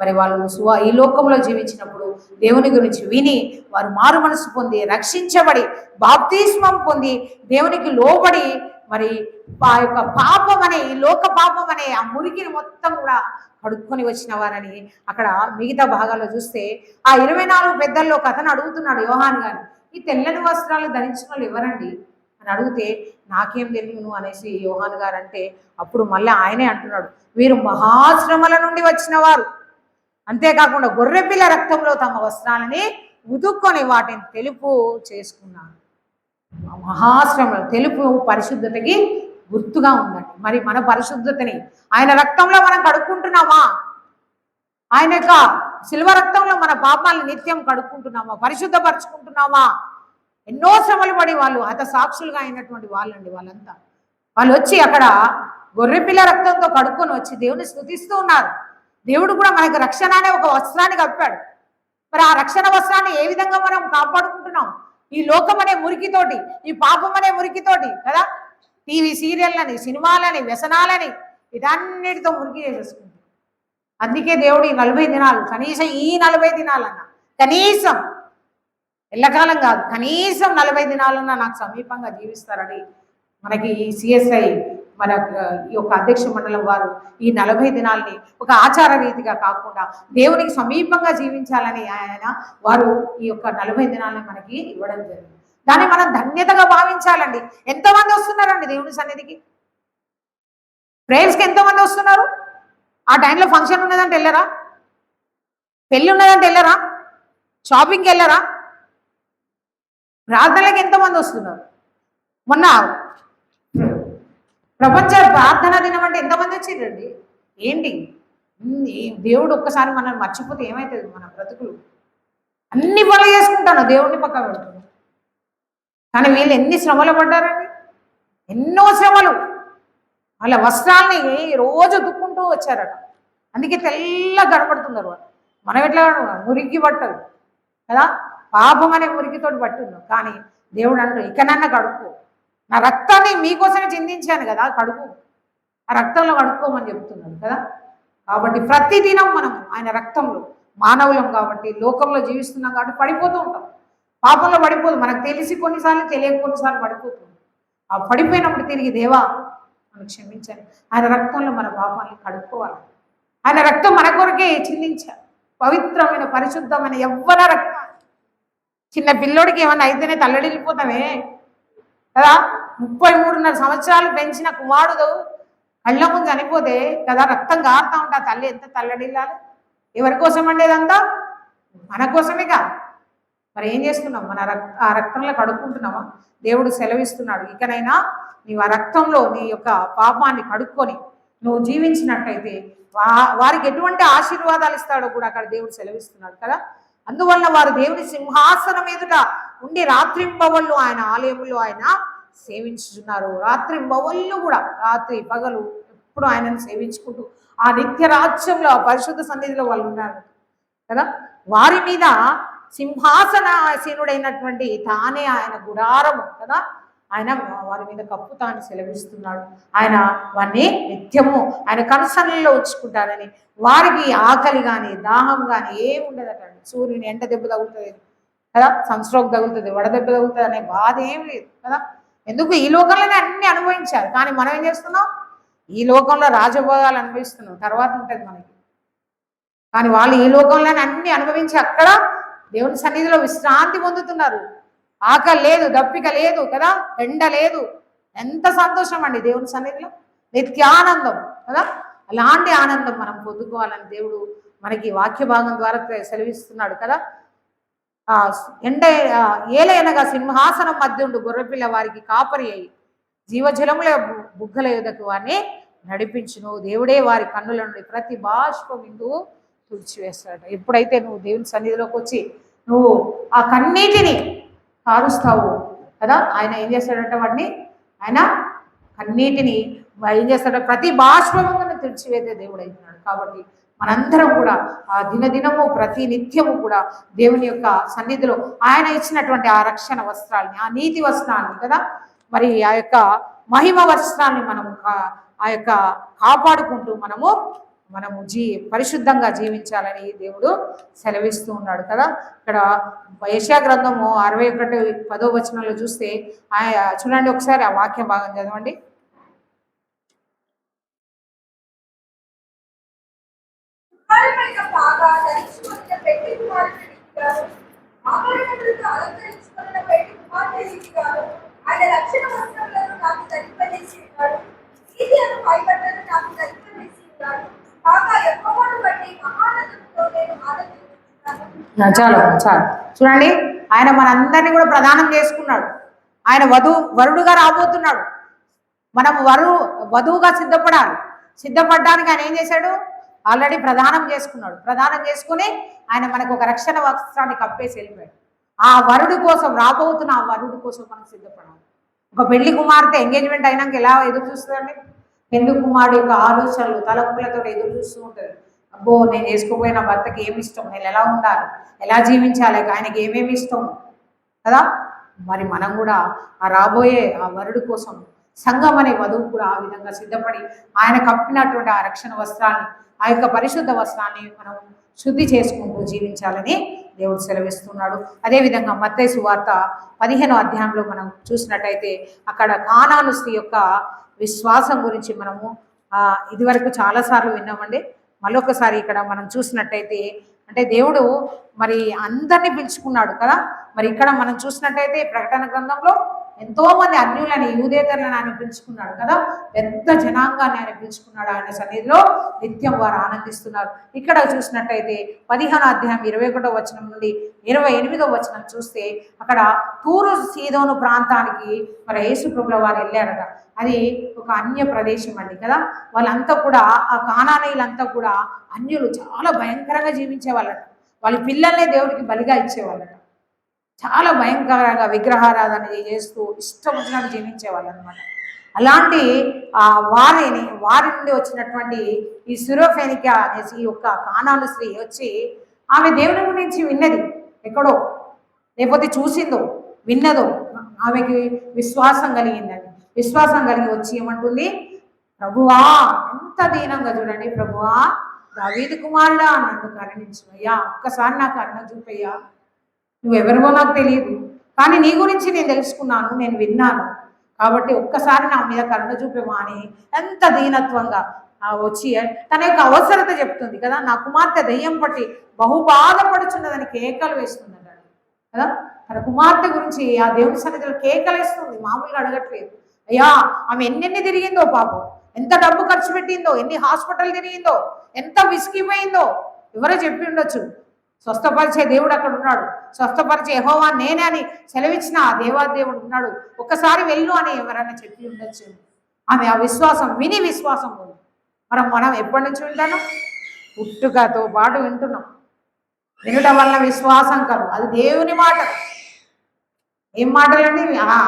మరి వాళ్ళు ఈ లోకంలో జీవించినప్పుడు దేవుని గురించి విని వారు మారు మనసు పొంది రక్షించబడి బాప్తిస్మం పొంది దేవునికి లోబడి మరి ఆ యొక్క పాపం అనే ఈ లోక పాపం అనే ఆ మురికిని మొత్తం కూడా కడుక్కొని వచ్చిన వారని అక్కడ మిగతా భాగాల్లో చూస్తే ఆ 24 పెద్దల్లో కథను అడుగుతున్నాడు యోహాన్ గారు, ఈ తెల్లని వస్త్రాలు ధరించిన వాళ్ళు ఎవరండి అని అడిగితే నాకేం తెలియను అనేసి యోహాన్ గారు అంటే అప్పుడు మళ్ళీ ఆయనే అంటున్నాడు, వీరు మహాశ్రమల నుండి వచ్చిన వారు, అంతేకాకుండా గొర్రెపిల్ల రక్తంలో తమ వస్త్రాలని ఉదుక్కొని వాటిని తెలుపు చేసుకున్నారు. మహాశ్రమలు తెలుపు పరిశుద్ధతకి గుర్తుగా ఉందండి. మరి మన పరిశుద్ధతని ఆయన రక్తంలో మనం కడుక్కుంటున్నామా? ఆయన యొక్క శిల్వ రక్తంలో మన పాపాలను నిత్యం కడుక్కుంటున్నామా? పరిశుద్ధపరచుకుంటున్నామా? ఎన్నో శ్రమలు పడి వాళ్ళు హత సాక్షులుగా అయినటువంటి వాళ్ళండి వాళ్ళంతా. వాళ్ళు వచ్చి అక్కడ గొర్రెపిల్ల రక్తంతో కడుక్కొని వచ్చి దేవుని స్తుతిస్తూ ఉన్నారు. దేవుడు కూడా మనకు రక్షణ అనే ఒక వస్త్రాన్ని కప్పాడు. మరి ఆ రక్షణ వస్త్రాన్ని ఏ విధంగా మనం కాపాడుకుంటున్నాం? ఈ లోకం అనే మురికితోటి, ఈ పాపం అనే మురికితోటి కదా. టీవీ సీరియల్లని, సినిమాలని, వ్యసనాలని ఇదన్నిటితో మురికి చేసేసుకుంటాం. అందుకే దేవుడు ఈ 40 దినాలు, కనీసం ఈ 40 దినాలన్నా, కనీసం ఎల్లకాలం కాదు, కనీసం 40 దినాలన్నా నాకు సమీపంగా జీవిస్తారని మనకి ఈ సిఎస్ఐ మన ఈ యొక్క అధ్యక్ష మండలం వారు ఈ 40 దినాల్ని ఒక ఆచార రీతిగా కాకుండా దేవునికి సమీపంగా జీవించాలని వారు ఈ యొక్క 40 దినాలని మనకి ఇవ్వడం జరిగింది. దాన్ని మనం ధన్యతగా భావించాలండి. ఎంతమంది వస్తున్నారండి దేవుని సన్నిధికి? ప్రేయర్స్కి ఎంతమంది వస్తున్నారు? ఆ టైంలో ఫంక్షన్ ఉన్నదంటే వెళ్ళరా? పెళ్ళి ఉన్నదంటే వెళ్ళరా? షాపింగ్కి వెళ్ళరా? ప్రార్థనలకు ఎంతమంది వస్తున్నారు? మొన్న ప్రపంచ ప్రార్థనా దినం అంటే ఎంతమంది వచ్చిందండి? ఏంటి దేవుడు ఒక్కసారి మనల్ని మర్చిపోతే ఏమవుతుంది? మన బ్రతుకులు అన్ని పనులు చేసుకుంటాను, దేవుడిని పక్క పెడుతున్నాను. కానీ వీళ్ళు ఎన్ని శ్రమలు పడ్డారండి, ఎన్నో శ్రమలు. వాళ్ళ వస్త్రాలని రోజు దుక్కుంటూ వచ్చారట. అందుకే తెల్ల కనపడుతున్నారు వాళ్ళు. మనం ఎట్లా మురికి పట్టరు కదా, పాపం అనే మురికితోటి పట్టున్నాం. కానీ దేవుడు అంటారు, ఇకనన్నా కడుక్కో, నా రక్తాన్ని మీకోసమే చిందించాను కదా, కడుపు, ఆ రక్తంలో కడుక్కోమని చెప్తున్నాడు కదా. కాబట్టి ప్రతిదినం మనం ఆయన రక్తంలో మానవులం కాబట్టి, లోకంలో జీవిస్తున్నాం కాబట్టి పడిపోతూ ఉంటాం, పాపంలో పడిపోదు. మనకు తెలిసి కొన్నిసార్లు, తెలియక కొన్నిసార్లు పడిపోతుంది. ఆ పడిపోయినప్పుడు తిరిగి దేవా మనం క్షమించాలి, ఆయన రక్తంలో మన పాపాన్ని కడుక్కోవాలి. ఆయన రక్తం మన కొరకే చిందించాలి, పవిత్రమైన పరిశుద్ధమైన యవ్వన రక్తం. చిన్న పిల్లోడికి ఏమన్నా అయితేనే తల్లడిల్లిపోతామే కదా. 33.5 సంవత్సరాలు పెంచిన కుమారుడు కళ్ళ ముందు చనిపోతే కదా రక్తం గారుతా ఉంటా, తల్లి ఎంత తల్లడిల్లాలి? ఎవరి కోసం అండేదంతా? మన కోసమేగా. మరి ఏం చేస్తున్నాం? ఆ రక్తంలో కడుక్కుంటున్నామా? దేవుడు సెలవిస్తున్నాడు, ఇకనైనా నీవు ఆ రక్తంలో నీ యొక్క పాపాన్ని కడుక్కొని నువ్వు జీవించినట్టయితే వారికి ఎటువంటి ఆశీర్వాదాలు ఇస్తాడో కూడా అక్కడ దేవుడు సెలవిస్తున్నాడు కదా. అందువల్ల వారు దేవుని సింహాసనం ఎదుట ఉండి రాత్రింబవళ్ళు ఆయన ఆలయంలో ఆయన సేవించుతున్నారు. రాత్రింబవళ్ళు కూడా రాత్రి పగలు ఎప్పుడు ఆయనను సేవించుకుంటూ ఆ నిత్య రాజ్యంలో, ఆ పరిశుద్ధ సన్నిధిలో వాళ్ళు ఉన్నారు కదా. వారి మీద సింహాసనాసీనుడైనటువంటి తానే ఆయన గుడారము కదా, ఆయన వారి మీద కప్పుతాన్ని సెలవిస్తున్నాడు. ఆయన వారిని నిత్యము ఆయన కనుసన్నల్లో ఉంచుకుంటారని, వారికి ఆకలి కానీ దాహం కానీ ఏముండదట. సూర్యుని ఎండ దెబ్బ తగులుతుంది కదా, సన్స్ట్రోక్ తగులుతుంది, వడదెబ్బ తగులుతుంది అనే బాధ ఏం లేదు కదా. ఎందుకు? ఈ లోకంలోనే అన్ని అనుభవించారు. కానీ మనం ఏం చేస్తున్నాం? ఈ లోకంలో రాజభోగాలు అనుభవిస్తున్నాం, తర్వాత ఉంటుంది మనకి. కానీ వాళ్ళు ఈ లోకంలోనే అన్ని అనుభవించి అక్కడ దేవుని సన్నిధిలో విశ్రాంతి పొందుతున్నారు. ఆకలి లేదు, దప్పిక లేదు కదా, ఎండ లేదు. ఎంత సంతోషం అండి దేవుని సన్నిధిలో, నిత్యానందం కదా. అలాంటి ఆనందం మనం పొందుకోవాలని దేవుడు మనకి వాక్య భాగం ద్వారా సెలవిస్తున్నాడు కదా. ఏలయనగా సింహాసనం మధ్య ఉండు గొర్రెపిల్ల వారికి కాపరి అయ్యి జీవజలముల బుగ్గల యుద్ధకు వారిని నడిపించును. దేవుడే వారి కన్నుల నుండి ప్రతి బాష్పం ఇంటూ తుడిచివేస్తాడు. ఎప్పుడైతే నువ్వు దేవుని సన్నిధిలోకి వచ్చి నువ్వు ఆ కన్నీటిని కారుస్తావు కదా, ఆయన ఏం చేస్తాడంటే వాడిని, ఆయన కన్నీటిని ఏం చేస్తాడు, ప్రతి బాష్పమును తుడిచివేసే దేవుడు అయితున్నాడు. కాబట్టి మనందరం కూడా ఆ దినదినము ప్రతి నిత్యము కూడా దేవుని యొక్క సన్నిధిలో ఆయన ఇచ్చినటువంటి ఆ రక్షణ వస్త్రాలని, ఆ నీతి వస్త్రాన్ని కదా, మరి ఆ యొక్క మహిమ వస్త్రాన్ని మనము ఆ యొక్క కాపాడుకుంటూ మనము పరిశుద్ధంగా జీవించాలని దేవుడు సెలవిస్తూ ఉన్నాడు కదా. ఇక్కడ యెషయా గ్రంథము 61:10 చూస్తే చూడండి ఒకసారి ఆ వాక్య భాగం చదవండి. చాలు చాలు చూడండి, ఆయన మనందరినీ కూడా ప్రదానం చేసుకున్నాడు. ఆయన వరుడుగా రాబోతున్నాడు. మనం వధువుగా సిద్ధపడడానికి ఆయన ఏం చేశాడు, ఆల్రెడీ ప్రదానం చేసుకున్నాడు. ప్రదానం చేసుకుని ఆయన మనకు ఒక రక్షణ వస్త్రాన్ని కప్పేసి వెళ్ళిపోయాడు. ఆ వరుడు కోసం, రాబోతున్న ఆ వరుడు కోసం మనం సిద్ధపడాలి. ఒక పెళ్లి కుమార్తె ఎంగేజ్మెంట్ అయినాక ఎలా ఎదురు చూస్తుందండి? పెళ్లి కుమారుడు యొక్క ఆలోచనలు తలపులతో ఎదురు చూస్తూ ఉంటుంది. అబ్బో, నేను చేసుకోపోయిన భర్తకి ఏమి ఇష్టం, నేను ఎలా ఉండాలి, ఎలా జీవించాలి, ఆయనకి ఏమేమి ఇష్టం కదా. మరి మనం కూడా ఆ రాబోయే ఆ వరుడు కోసం సంఘం అనే వధువు కూడా ఆ విధంగా సిద్ధపడి ఆయన కప్పినటువంటి ఆ రక్షణ వస్త్రాన్ని, ఆ యొక్క పరిశుద్ధ వస్త్రాన్ని మనం శుద్ధి చేసుకుంటూ జీవించాలని దేవుడు సెలవిస్తున్నాడు. అదేవిధంగా మత్తయి సువార్త 15వ అధ్యాయంలో మనం చూసినట్టయితే అక్కడ కానాను స్త్రీ యొక్క విశ్వాసం గురించి మనము ఇదివరకు చాలాసార్లు విన్నామండి. మళ్ళొకసారి ఇక్కడ మనం చూసినట్టయితే అంటే దేవుడు మరి అందరినీ పిలుచుకున్నాడు కదా. మరి ఇక్కడ మనం చూసినట్టయితే ప్రకటన గ్రంథంలో ఎంతోమంది అన్యులని, యూదేతరులను ఆయన పిలుచుకున్నాడు కదా. పెద్ద జనాంగాన్ని ఆయన పిలుచుకున్నాడు. ఆయన సన్నిధిలో నిత్యం వారు ఆనందిస్తున్నారు. ఇక్కడ చూసినట్టయితే 15వ అధ్యాయం 21వ వచనం నుండి 28వ వచనం చూస్తే అక్కడ తూరు సీదోను ప్రాంతానికి మరి యేసు ప్రభుల వారు వెళ్ళారట. అది ఒక అన్య ప్రదేశం అండి కదా. వాళ్ళంతా కూడా ఆ కానానీయులంతా కూడా అన్యులు, చాలా భయంకరంగా జీవించేవాళ్ళట. వాళ్ళ పిల్లల్నే దేవుడికి బలిగా ఇచ్చేవాళ్ళట. చాలా భయంకరంగా విగ్రహారాధన చేస్తూ ఇష్టం వచ్చినట్టు జీవించేవాళ్ళు అనమాట. అలాంటి వారి నుండి వచ్చినటువంటి ఈ సురోఫెనికా అనేసి ఈ యొక్క కానాను స్త్రీ వచ్చి ఆమె దేవుని గురించి విన్నది ఎక్కడో, లేకపోతే చూసిందో విన్నదో, ఆమెకి విశ్వాసం కలిగిందండి. విశ్వాసం కలిగి వచ్చి ఏమంటుంది, ప్రభువా, ఎంత దీనంగా చూడండి, ప్రభువా దావీదు కుమారుడా నన్ను కరుణించుయ్యా, ఒక్కసారి నాకు కరుణ చూపయ్యా, నువ్వెవరివో నాకు తెలియదు, కానీ నీ గురించి నేను తెలుసుకున్నాను, నేను విన్నాను, కాబట్టి ఒక్కసారి నా మీద కరుణ చూపేమా అని ఎంత దీనత్వంగా వచ్చి తన యొక్క అవసరత చెప్తుంది కదా. నా కుమార్తె దెయ్యం పట్టి బహు బాధపడుచున్నదని కేకలు వేస్తుంది కదా. తన కుమార్తె గురించి ఆ దేవుని సన్నిధిలో కేకలేస్తుంది, మామూలుగా అడగట్లేదు. అయ్యా, ఆమె ఎన్నెన్ని తిరిగిందో పాపం, ఎంత డబ్బు ఖర్చు పెట్టిందో, ఎన్ని హాస్పిటల్ తిరిగిందో, ఎంత విసిగిపోయిందో ఎవరో చెప్పి ఉండొచ్చు. స్వస్థపరిచే దేవుడు అక్కడ ఉన్నాడు, స్వస్థపరిచే యెహోవా నేనే అని సెలవిచ్చిన ఆ దేవాదేవుడు ఉన్నాడు, ఒక్కసారి వెళ్ళు అని ఎవరైనా చెప్పి ఉండొచ్చు. ఆమె ఆ విశ్వాసం విని విశ్వాసం ఉంది. మనం ఎప్పటి నుంచి వింటాను? పుట్టుకతో పాటు వింటున్నాం. వినడం వల్ల విశ్వాసం కలు, అది దేవుని మాట. ఏం మాటలండి?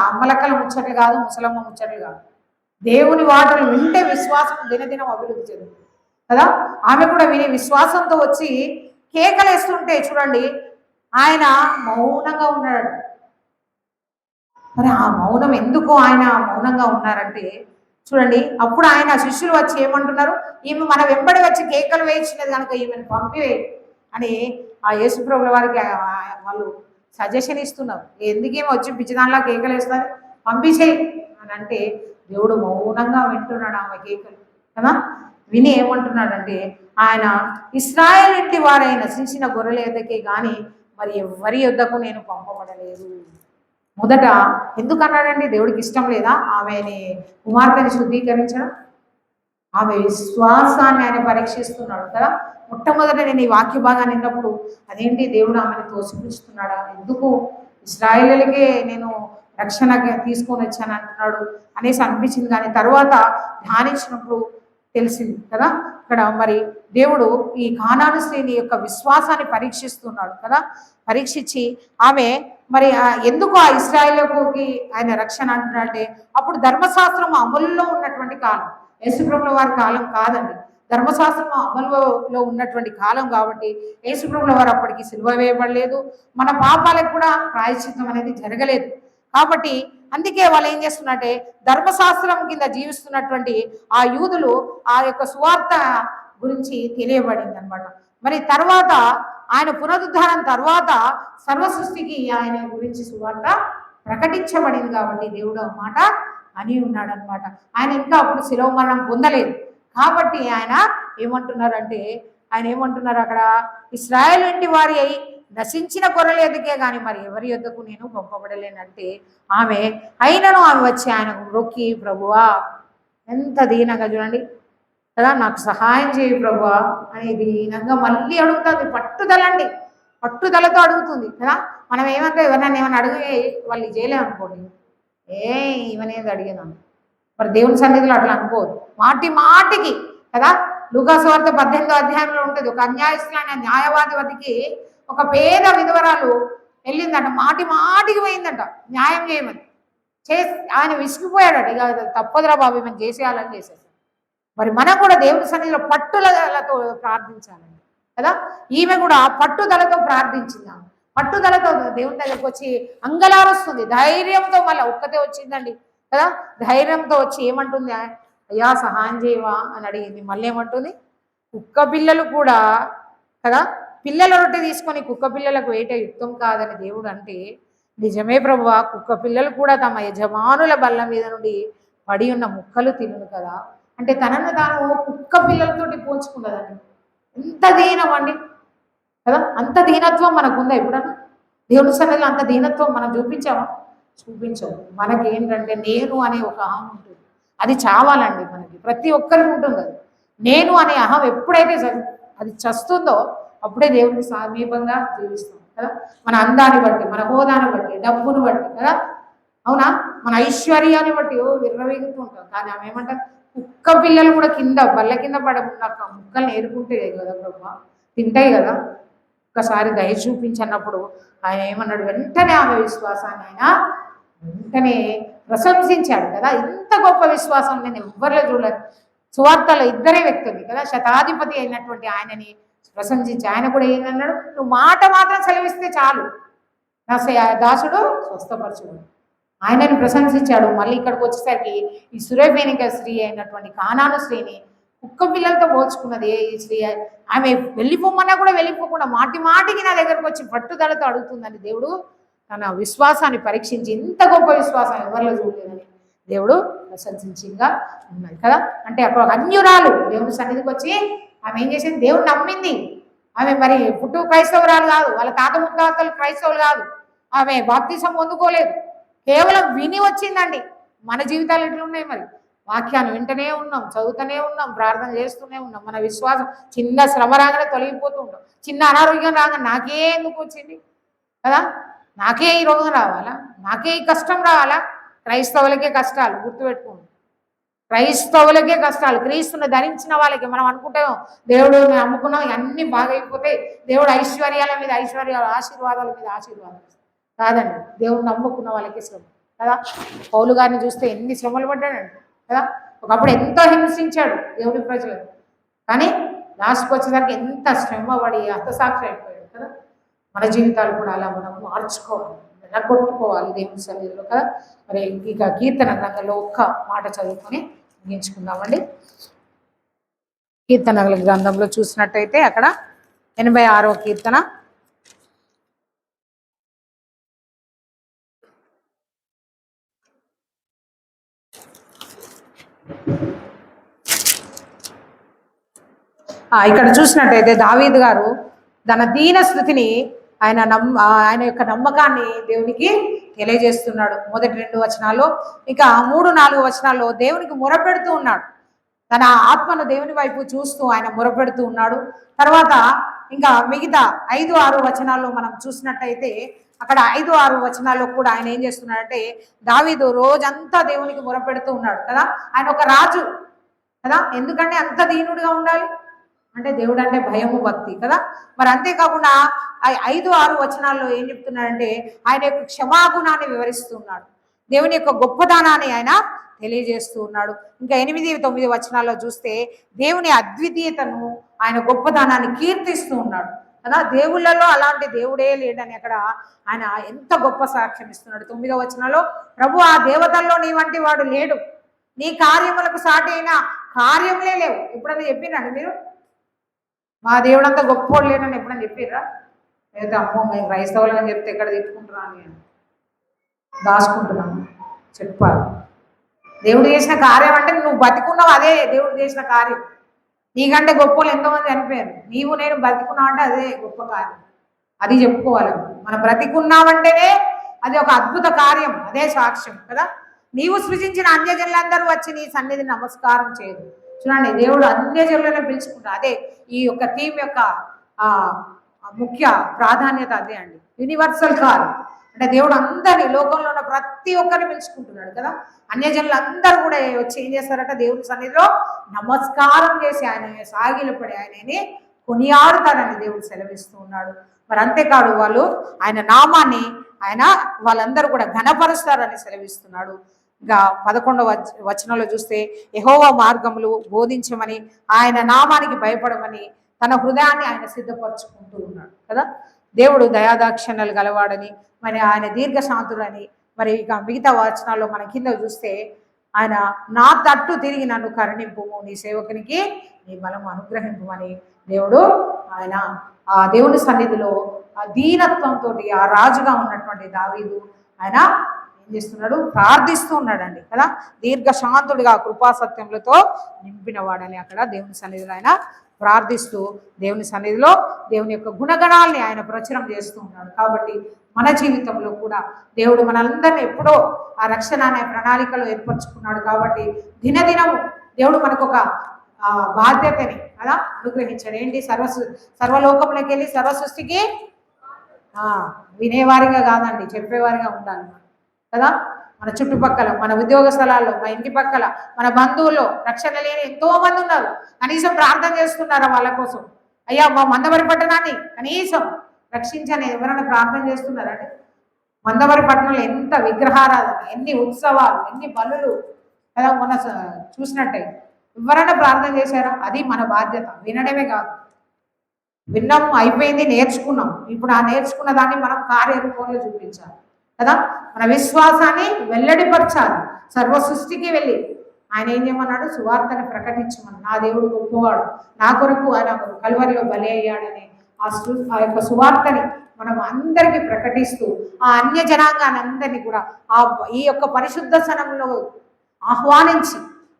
అమ్మలక్కల ముచ్చట్లు కాదు, ముసలమ్మ ముచ్చట్లు కాదు. దేవుని మాటలు వింటే విశ్వాసం దినదినం అభివృద్ధి చెందుతుంది కదా. ఆమె కూడా విని విశ్వాసంతో వచ్చి కేకలేస్తుంటే చూడండి, ఆయన మౌనంగా ఉన్నాడు. మరి ఆ మౌనం ఎందుకు ఆయన మౌనంగా ఉన్నారంటే చూడండి, అప్పుడు ఆయన శిష్యులు వచ్చి ఏమంటున్నారు, ఈమె మన వెంబడి వచ్చి కేకలు వేయించినది కనుక ఈమెను పంపివే అని ఆ యేసుప్రభుల వారికి వాళ్ళు సజెషన్ ఇస్తున్నారు. ఎందుకేమో వచ్చి పిచ్చిదానిలా కేకలు వేస్తారు, పంపించేయి అని అంటే దేవుడు మౌనంగా వింటున్నాడు ఆమె కేకలు కదా. విని ఏమంటున్నాడంటే, ఆయన ఇశ్రాయేలు ఇంటి వారైన నశించిన గొర్రెల యొద్దకే కానీ మరి ఎవరి యొద్దకు నేను పంపబడలేదు. మొదట ఎందుకన్నాడండి? దేవుడికి ఇష్టం లేదా ఆమెని కుమార్తెని శుద్ధీకరించడం? ఆమె విశ్వాసాన్ని ఆయన పరీక్షిస్తున్నాడు కదా. మొట్టమొదట నేను ఈ వాక్య భాగాన్ని విన్నప్పుడు అదేంటి దేవుడు ఆమెను తోసిపుచ్చుతున్నాడా, ఎందుకు ఇశ్రాయేలులకే నేను రక్షణ తీసుకొని వచ్చాను అంటున్నాడు అనేసి అనిపించింది. కానీ తర్వాత ధ్యానించినప్పుడు తెలిసింది కదా. ఇక్కడ మరి దేవుడు ఈ కానాను స్త్రీని యొక్క విశ్వాసాన్ని పరీక్షిస్తున్నాడు కదా. పరీక్షించి ఆమె మరి ఎందుకు ఆ ఇశ్రాయేలుకి ఆయన రక్షణ అంటున్నాడంటే, అప్పుడు ధర్మశాస్త్రం అమలులో ఉన్నటువంటి కాలం, యేసుప్రభుల వారి కాలం కాదండి. ధర్మశాస్త్రం అమలులో ఉన్నటువంటి కాలం కాబట్టి యేసుప్రభుల వారు అప్పటికి సిలువ వేయబడలేదు. మన పాపాలకు కూడా ప్రాయశ్చిత్తం అనేది జరగలేదు. కాబట్టి అందుకే వాళ్ళు ఏం చేస్తున్నారంటే ధర్మశాస్త్రం కింద జీవిస్తున్నటువంటి ఆ యూదులు ఆ యొక్క సువార్త గురించి తెలియబడింది అనమాట. మరి తర్వాత ఆయన పునరుద్ధానం తర్వాత సర్వ సృష్టికి ఆయన గురించి సువార్త ప్రకటించబడింది కాబట్టి దేవుడు ఆ మాట అని ఉన్నాడు అనమాట. ఆయన ఇంకా అప్పుడు శిలువ మరణం పొందలేదు కాబట్టి ఆయన ఏమంటున్నారు అక్కడ, ఇశ్రాయేలు ఇంటి వారి అయి నశించిన గొర్రెల ఎదుకే కానీ మరి ఎవరి యొద్దకు నేను పంపబడలేనంటే ఆమె వచ్చి ఆయనకు మొక్కి, ప్రభువా, ఎంత దీనంగా చూడండి కదా, నాకు సహాయం చేయి ప్రభువా అని దీనంగా మళ్ళీ అడుగుతుంది. పట్టుదలతో అడుగుతుంది కదా. మనం ఏమంటే ఎవరైనా ఏమైనా అడిగి వాళ్ళు చేయలేమనుకోండి, ఇవనేది అడిగేదాన్ని. మరి దేవుని సన్నిధిలో అట్లా అనుకోదు, మాటికి కదా. లూకాసు వార్త 18వ అధ్యాయంలో ఉంటుంది. ఒక అన్యాయస్తులైన న్యాయవాది వద్దకి ఒక పేద విధవరాలు వెళ్ళిందట, మాటికి పోయిందట న్యాయం చేయమని. ఆయన విసిగిపోయాడట, ఇక తప్పదురా బాబు మనం చేసేయాలని చేసేసాడు. మరి మనం కూడా దేవుని సన్నిధిలో పట్టుదలతో ప్రార్థించాలండి కదా. ఈమె కూడా పట్టుదలతో ప్రార్థించింది. పట్టుదలతో దేవుని దగ్గరకు వచ్చి అంగలారుస్తుంది, ధైర్యంతో. మళ్ళీ ఒక్కతే వచ్చిందండి కదా, ధైర్యంతో వచ్చి ఏమంటుంది, అయ్యా సహాయం చేయవా అని అడిగింది. మళ్ళీ ఏమంటుంది, కుక్క పిల్లలు కూడా కదా, పిల్లల రొట్టె తీసుకొని కుక్క పిల్లలకు వేట యుక్తం కాదని దేవుడు అంటే, నిజమే ప్రభువా, కుక్క పిల్లలు కూడా తమ యజమానుల బల్ల మీద నుండి పడి ఉన్న ముక్కలు తినును కదా అంటే తనను తాను కుక్క పిల్లలతోటి పోల్చుకున్నదండి. ఎంత దీనం అండి కదా. అంత దీనత్వం మనకుందా ఎప్పుడన్నా? దేవుని సన్నిధిలో అంత దీనత్వం మనం చూపించాము. మనకేంటంటే నేను అనే ఒక అహం ఉంటుంది, అది చావాలండి. మనకి ప్రతి ఒక్కరికి ఉంటుంది అది. నేను అనే అహం ఎప్పుడైతే అది చస్తుందో అప్పుడే దేవుడికి సమీపంగా జీవిస్తాం కదా. మన అందాన్ని బట్టి, మన హోదాన్ని బట్టి, డబ్బును బట్టి కదా, అవునా, మన ఐశ్వర్యాన్ని బట్టి విర్రవీగుతూ ఉంటాం. కానీ ఆమె ఏమంటారు, కుక్క పిల్లలు కూడా బల్ల కింద పడకుండా ముక్కల్ని ఏరుకుంటే కదా బ్రహ్మ, తింటాయి కదా. ఒక్కసారి దయ చూపించన్నప్పుడు ఆయన ఏమన్నాడు, వెంటనే ఆమె విశ్వాసాన్ని ఆయన వెంటనే ప్రశంసించాడు కదా. ఇంత గొప్ప విశ్వాసం నేను ఎవ్వరిలో చూడలేదు. సువార్తలో ఇద్దరే వ్యక్తులు కదా, శతాధిపతి అయినటువంటి ఆయనని ప్రశంసించి ఆయన కూడా ఏంటన్నాడు, నువ్వు మాట మాత్రం సెలవిస్తే చాలు, నా దాసుడు స్వస్థపరచుడు. ఆయనని ప్రశంసించాడు. మళ్ళీ ఇక్కడికి వచ్చేసరికి ఈ సురేఫేనిక స్త్రీ అయినటువంటి కానాను స్త్రీని కుక్క పిల్లలతో పోల్చుకున్నది ఈ స్త్రీ. ఆమె వెళ్ళిపోమన్నా కూడా వెళ్ళిపోకుండా మాటికి నా దగ్గరకు వచ్చి పట్టుదలతో అడుగుతుందని దేవుడు తన విశ్వాసాన్ని పరీక్షించి, ఇంత గొప్ప విశ్వాసం ఎవరిలో చూడలేదని దేవుడు ప్రశంసించింగా ఉన్నది కదా. అంటే అక్కడ అన్యురాలు దేవుని సన్నిధికి వచ్చి ఆమె ఏం చేసింది, దేవుడు నమ్మింది. ఆమె మరి పుట్టు క్రైస్తవురాలు కాదు, వాళ్ళ తాత ముత్తాతలు క్రైస్తవులు కాదు, ఆమె బాప్తిసం పొందుకోలేదు, కేవలం విని వచ్చిందండి. మన జీవితాలు ఎట్లున్నాయి మరి, వాక్యాన్ని వింటూనే ఉన్నాం, చదువుతూనే ఉన్నాం, ప్రార్థన చేస్తూనే ఉన్నాం. మన విశ్వాసం చిన్న శ్రమ రాగానే తొలగిపోతూ ఉంటాం, చిన్న అనారోగ్యం రాగానే నాకే ఎందుకు వచ్చింది కదా, నాకే ఈ రోగం రావాలా, నాకే ఈ కష్టం రావాలా. క్రైస్తవులకే కష్టాలు, గుర్తుపెట్టుకోండి, క్రైస్తవులకే కష్టాలు. క్రీస్తుని ధరించిన వాళ్ళకి మనం అనుకుంటాం దేవుడు నమ్ముకున్నాం అన్నీ బాగైపోతాయి, దేవుడు ఐశ్వర్యాల మీద ఐశ్వర్యాలు, ఆశీర్వాదాల మీద ఆశీర్వాదాలు. కాదండి, దేవుడు నమ్ముకున్న వాళ్ళకి శ్రమ కదా. పౌలు గారిని చూస్తే ఎన్ని శ్రమలు పడ్డాడండి కదా. ఒకప్పుడు ఎంతో హింసించాడు దేవుడి ప్రజలు, కానీ లాస్ట్కి వచ్చేసరికి ఎంత శ్రమ పడి హతసాక్షి అయిపోయాడు కదా. మన జీవితాలు కూడా అలా మనం మార్చుకోవాలి, నిలగొట్టుకోవాలి దేవుని సన్నిధిలో కదా. మరి ఇక కీర్తన గ్రంథంలో ఒక్క మాట చదువుకొని ముగించుకుందామండి. కీర్తనల గ్రంథంలో చూసినట్టయితే అక్కడ 86వ కీర్తన, ఇక్కడ చూసినట్టయితే దావీదు గారు తన దీన స్థితిని ఆయన యొక్క నమ్మకాన్ని దేవునికి తెలియజేస్తున్నాడు. మొదటి 2 వచనాల్లో, ఇంకా 3-4 వచనాల్లో దేవునికి మొరపెడుతూ ఉన్నాడు. తన ఆత్మను దేవుని వైపు చూస్తూ ఆయన మొరపెడుతూ ఉన్నాడు. తర్వాత ఇంకా మిగతా 5-6 వచనాల్లో మనం చూసినట్టయితే అక్కడ 5-6 వచనాల్లో కూడా ఆయన ఏం చేస్తున్నాడంటే, దావీదు రోజంతా దేవునికి మొరపెడుతూ ఉన్నాడు కదా. ఆయన ఒక రాజు కదా, ఎందుకంటే అంత దీనుడిగా ఉండాలి అంటే దేవుడు అంటే భయము, భక్తి కదా. మరి అంతేకాకుండా 5-6 వచనాల్లో ఏం చెప్తున్నాడంటే ఆయన యొక్క క్షమాగుణాన్ని వివరిస్తున్నాడు. దేవుని యొక్క గొప్పదానాన్ని ఆయన తెలియజేస్తూ ఉన్నాడు. ఇంకా 8-9 వచనాల్లో చూస్తే దేవుని అద్వితీయతను, ఆయన గొప్పదానాన్ని కీర్తిస్తూ ఉన్నాడు కదా. దేవుళ్ళలో అలాంటి దేవుడే లేడని అక్కడ ఆయన ఎంత గొప్ప సాక్ష్యం ఇస్తున్నాడు. 9వ వచనంలో, ప్రభు ఆ దేవతల్లో నీ వంటి వాడు లేడు, నీ కార్యములకు సాటి అయిన కార్యములే లేవు. ఎప్పుడైనా చెప్పినాడు మీరు మా దేవుడు అంతా గొప్పోడు లేడని ఎప్పుడైనా చెప్పిర్రా? లేదా అమ్మో మేము క్రైస్తవులు అని చెప్తే ఎక్కడ తెచ్చుకుంటున్నా అని దాచుకుంటున్నాము. చెప్పాలి, దేవుడు చేసిన కార్యం అంటే నువ్వు బతికున్నావు, అదే దేవుడు చేసిన కార్యం. నీకంటే గొప్పలు ఎంతోమంది చనిపోయారు, నీవు నేను బతికున్నావు అంటే అదే గొప్ప కార్యం. అది చెప్పుకోవాలి. మనం బ్రతికున్నామంటేనే అది ఒక అద్భుత కార్యం, అదే సాక్ష్యం కదా. నీవు సృజించిన అన్యజనులందరూ వచ్చి నీ సన్నిధిని నమస్కారం చేయదు. చూడండి, దేవుడు అన్యజనులను పిలుచుకుంటాడు. అదే ఈ యొక్క థీమ్ యొక్క ముఖ్య ప్రాధాన్యత అదే అండి. యూనివర్సల్ కాల్ అంటే దేవుడు అందరినీ, లోకంలో ఉన్న ప్రతి ఒక్కరిని పిలుచుకుంటున్నాడు కదా. అన్యజనులు అందరూ కూడా వచ్చి ఏం చేస్తారట, దేవుని సన్నిధిలో నమస్కారం చేసి ఆయన సాగిలపడి ఆయనని కొనియాడుతారని దేవుడు సెలవిస్తూ ఉన్నాడు. మరి అంతేకాదు, వాళ్ళు ఆయన నామాన్ని వాళ్ళందరూ కూడా ఘనపరుస్తారని సెలవిస్తున్నాడు. ఇంకా 11వ వచనంలో చూస్తే, యెహోవా మార్గములు బోధించమని, ఆయన నామానికి భయపడమని తన హృదయాన్ని ఆయన సిద్ధపరచుకుంటూ ఉన్నాడు కదా. దేవుడు దయాదాక్షిణ్యాలు గలవాడని, మరి ఆయన దీర్ఘశాంతుడని, మరి ఇక మిగతా వచనాల్లో మన కింద చూస్తే ఆయన నా తట్టు తిరిగి నన్ను కరుణింపుము, నీ సేవకునికి నీ బలము అనుగ్రహింపుమని దేవుడు ఆయన ఆ దేవుని సన్నిధిలో ఆ దీనత్వంతో ఆ రాజుగా ఉన్నటువంటి దావీదు ఆయన ఏం చేస్తున్నాడు, ప్రార్థిస్తూ ఉన్నాడండి కదా. దీర్ఘశాంతుడిగా కృపాసత్యములతో నింపినవాడని అక్కడ దేవుని సన్నిధిలో ఆయన ప్రార్థిస్తూ దేవుని సన్నిధిలో దేవుని యొక్క గుణగణాలని ఆయన ప్రచురం చేస్తూ ఉన్నాడు. కాబట్టి మన జీవితంలో కూడా దేవుడు మనందరినీ ఎప్పుడో ఆ రక్షణ అనే ప్రణాళికలో ఏర్పరచుకున్నాడు. కాబట్టి దినదినము దేవుడు మనకు ఒక బాధ్యతని కదా అనుగ్రహించాడు. ఏంటి, సర్వలోకంలోకి వెళ్ళి సర్వసృష్టికి వినేవారిగా కాదండి, చెప్పేవారిగా ఉండాలి కదా. మన చుట్టుపక్కల, మన ఉద్యోగ స్థలాల్లో, మన ఇంటి పక్కల, మన బంధువుల్లో రక్షణ లేని ఎంతో మంది ఉన్నారు. కనీసం ప్రార్థన చేస్తున్నారా వాళ్ళ కోసం? అయ్యా మా మందవరి పట్టణాన్ని కనీసం రక్షించని ఎవరైనా ప్రార్థన చేస్తున్నారండి? మందవరి పట్టణంలో ఎంత విగ్రహారాధన, ఎన్ని ఉత్సవాలు, ఎన్ని బలులు కదా. మొన్న చూసినట్టయి ఎవరైనా ప్రార్థన చేశారా? అది మన బాధ్యత. వినడమే కాదు, విన్నాం అయిపోయింది, నేర్చుకున్నాం. ఇప్పుడు ఆ నేర్చుకున్న దాన్ని మనం కార్యరూపంలో చూపించాలి కదా. మన విశ్వాసాన్ని వెల్లడిపరచాలి. సర్వ సృష్టికి వెళ్ళి ఆయన ఏం చేయమన్నాడు, సువార్తని ప్రకటించమని. నా దేవుడు గొప్పవాడు, నా కొరకు ఆయన కల్వరిలో బలి అయ్యాడని ఆ యొక్క సువార్తని మనం అందరికీ ప్రకటిస్తూ ఆ అన్య జనాంగాన్ని అందరినీ కూడా ఈ యొక్క పరిశుద్ధ సనంలో ఆహ్వానించి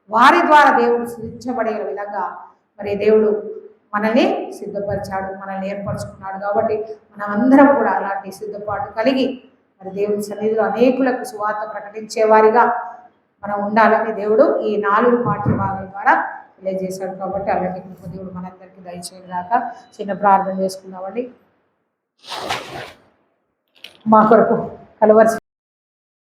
వారి ద్వారా దేవుడు సృష్టించబడే విధంగా మరి దేవుడు మనల్ని సిద్ధపరిచాడు, మనల్ని ఏర్పరచుకున్నాడు. కాబట్టి మనం అందరం కూడా అలాంటి సిద్ధపాటు కలిగి మరి దేవుని సన్నిధిలో అనేకులకు సువార్త ప్రకటించేవారిగా మనం ఉండాలని దేవుడు ఈ 4 పాఠ్య భాగాల ద్వారా తెలియజేశాడు. కాబట్టి అలాంటి కృప దేవుడు మనందరికీ దయచేయగాక. చిన్న ప్రార్థన చేసుకున్నామండి. మా కొరకు కలువరి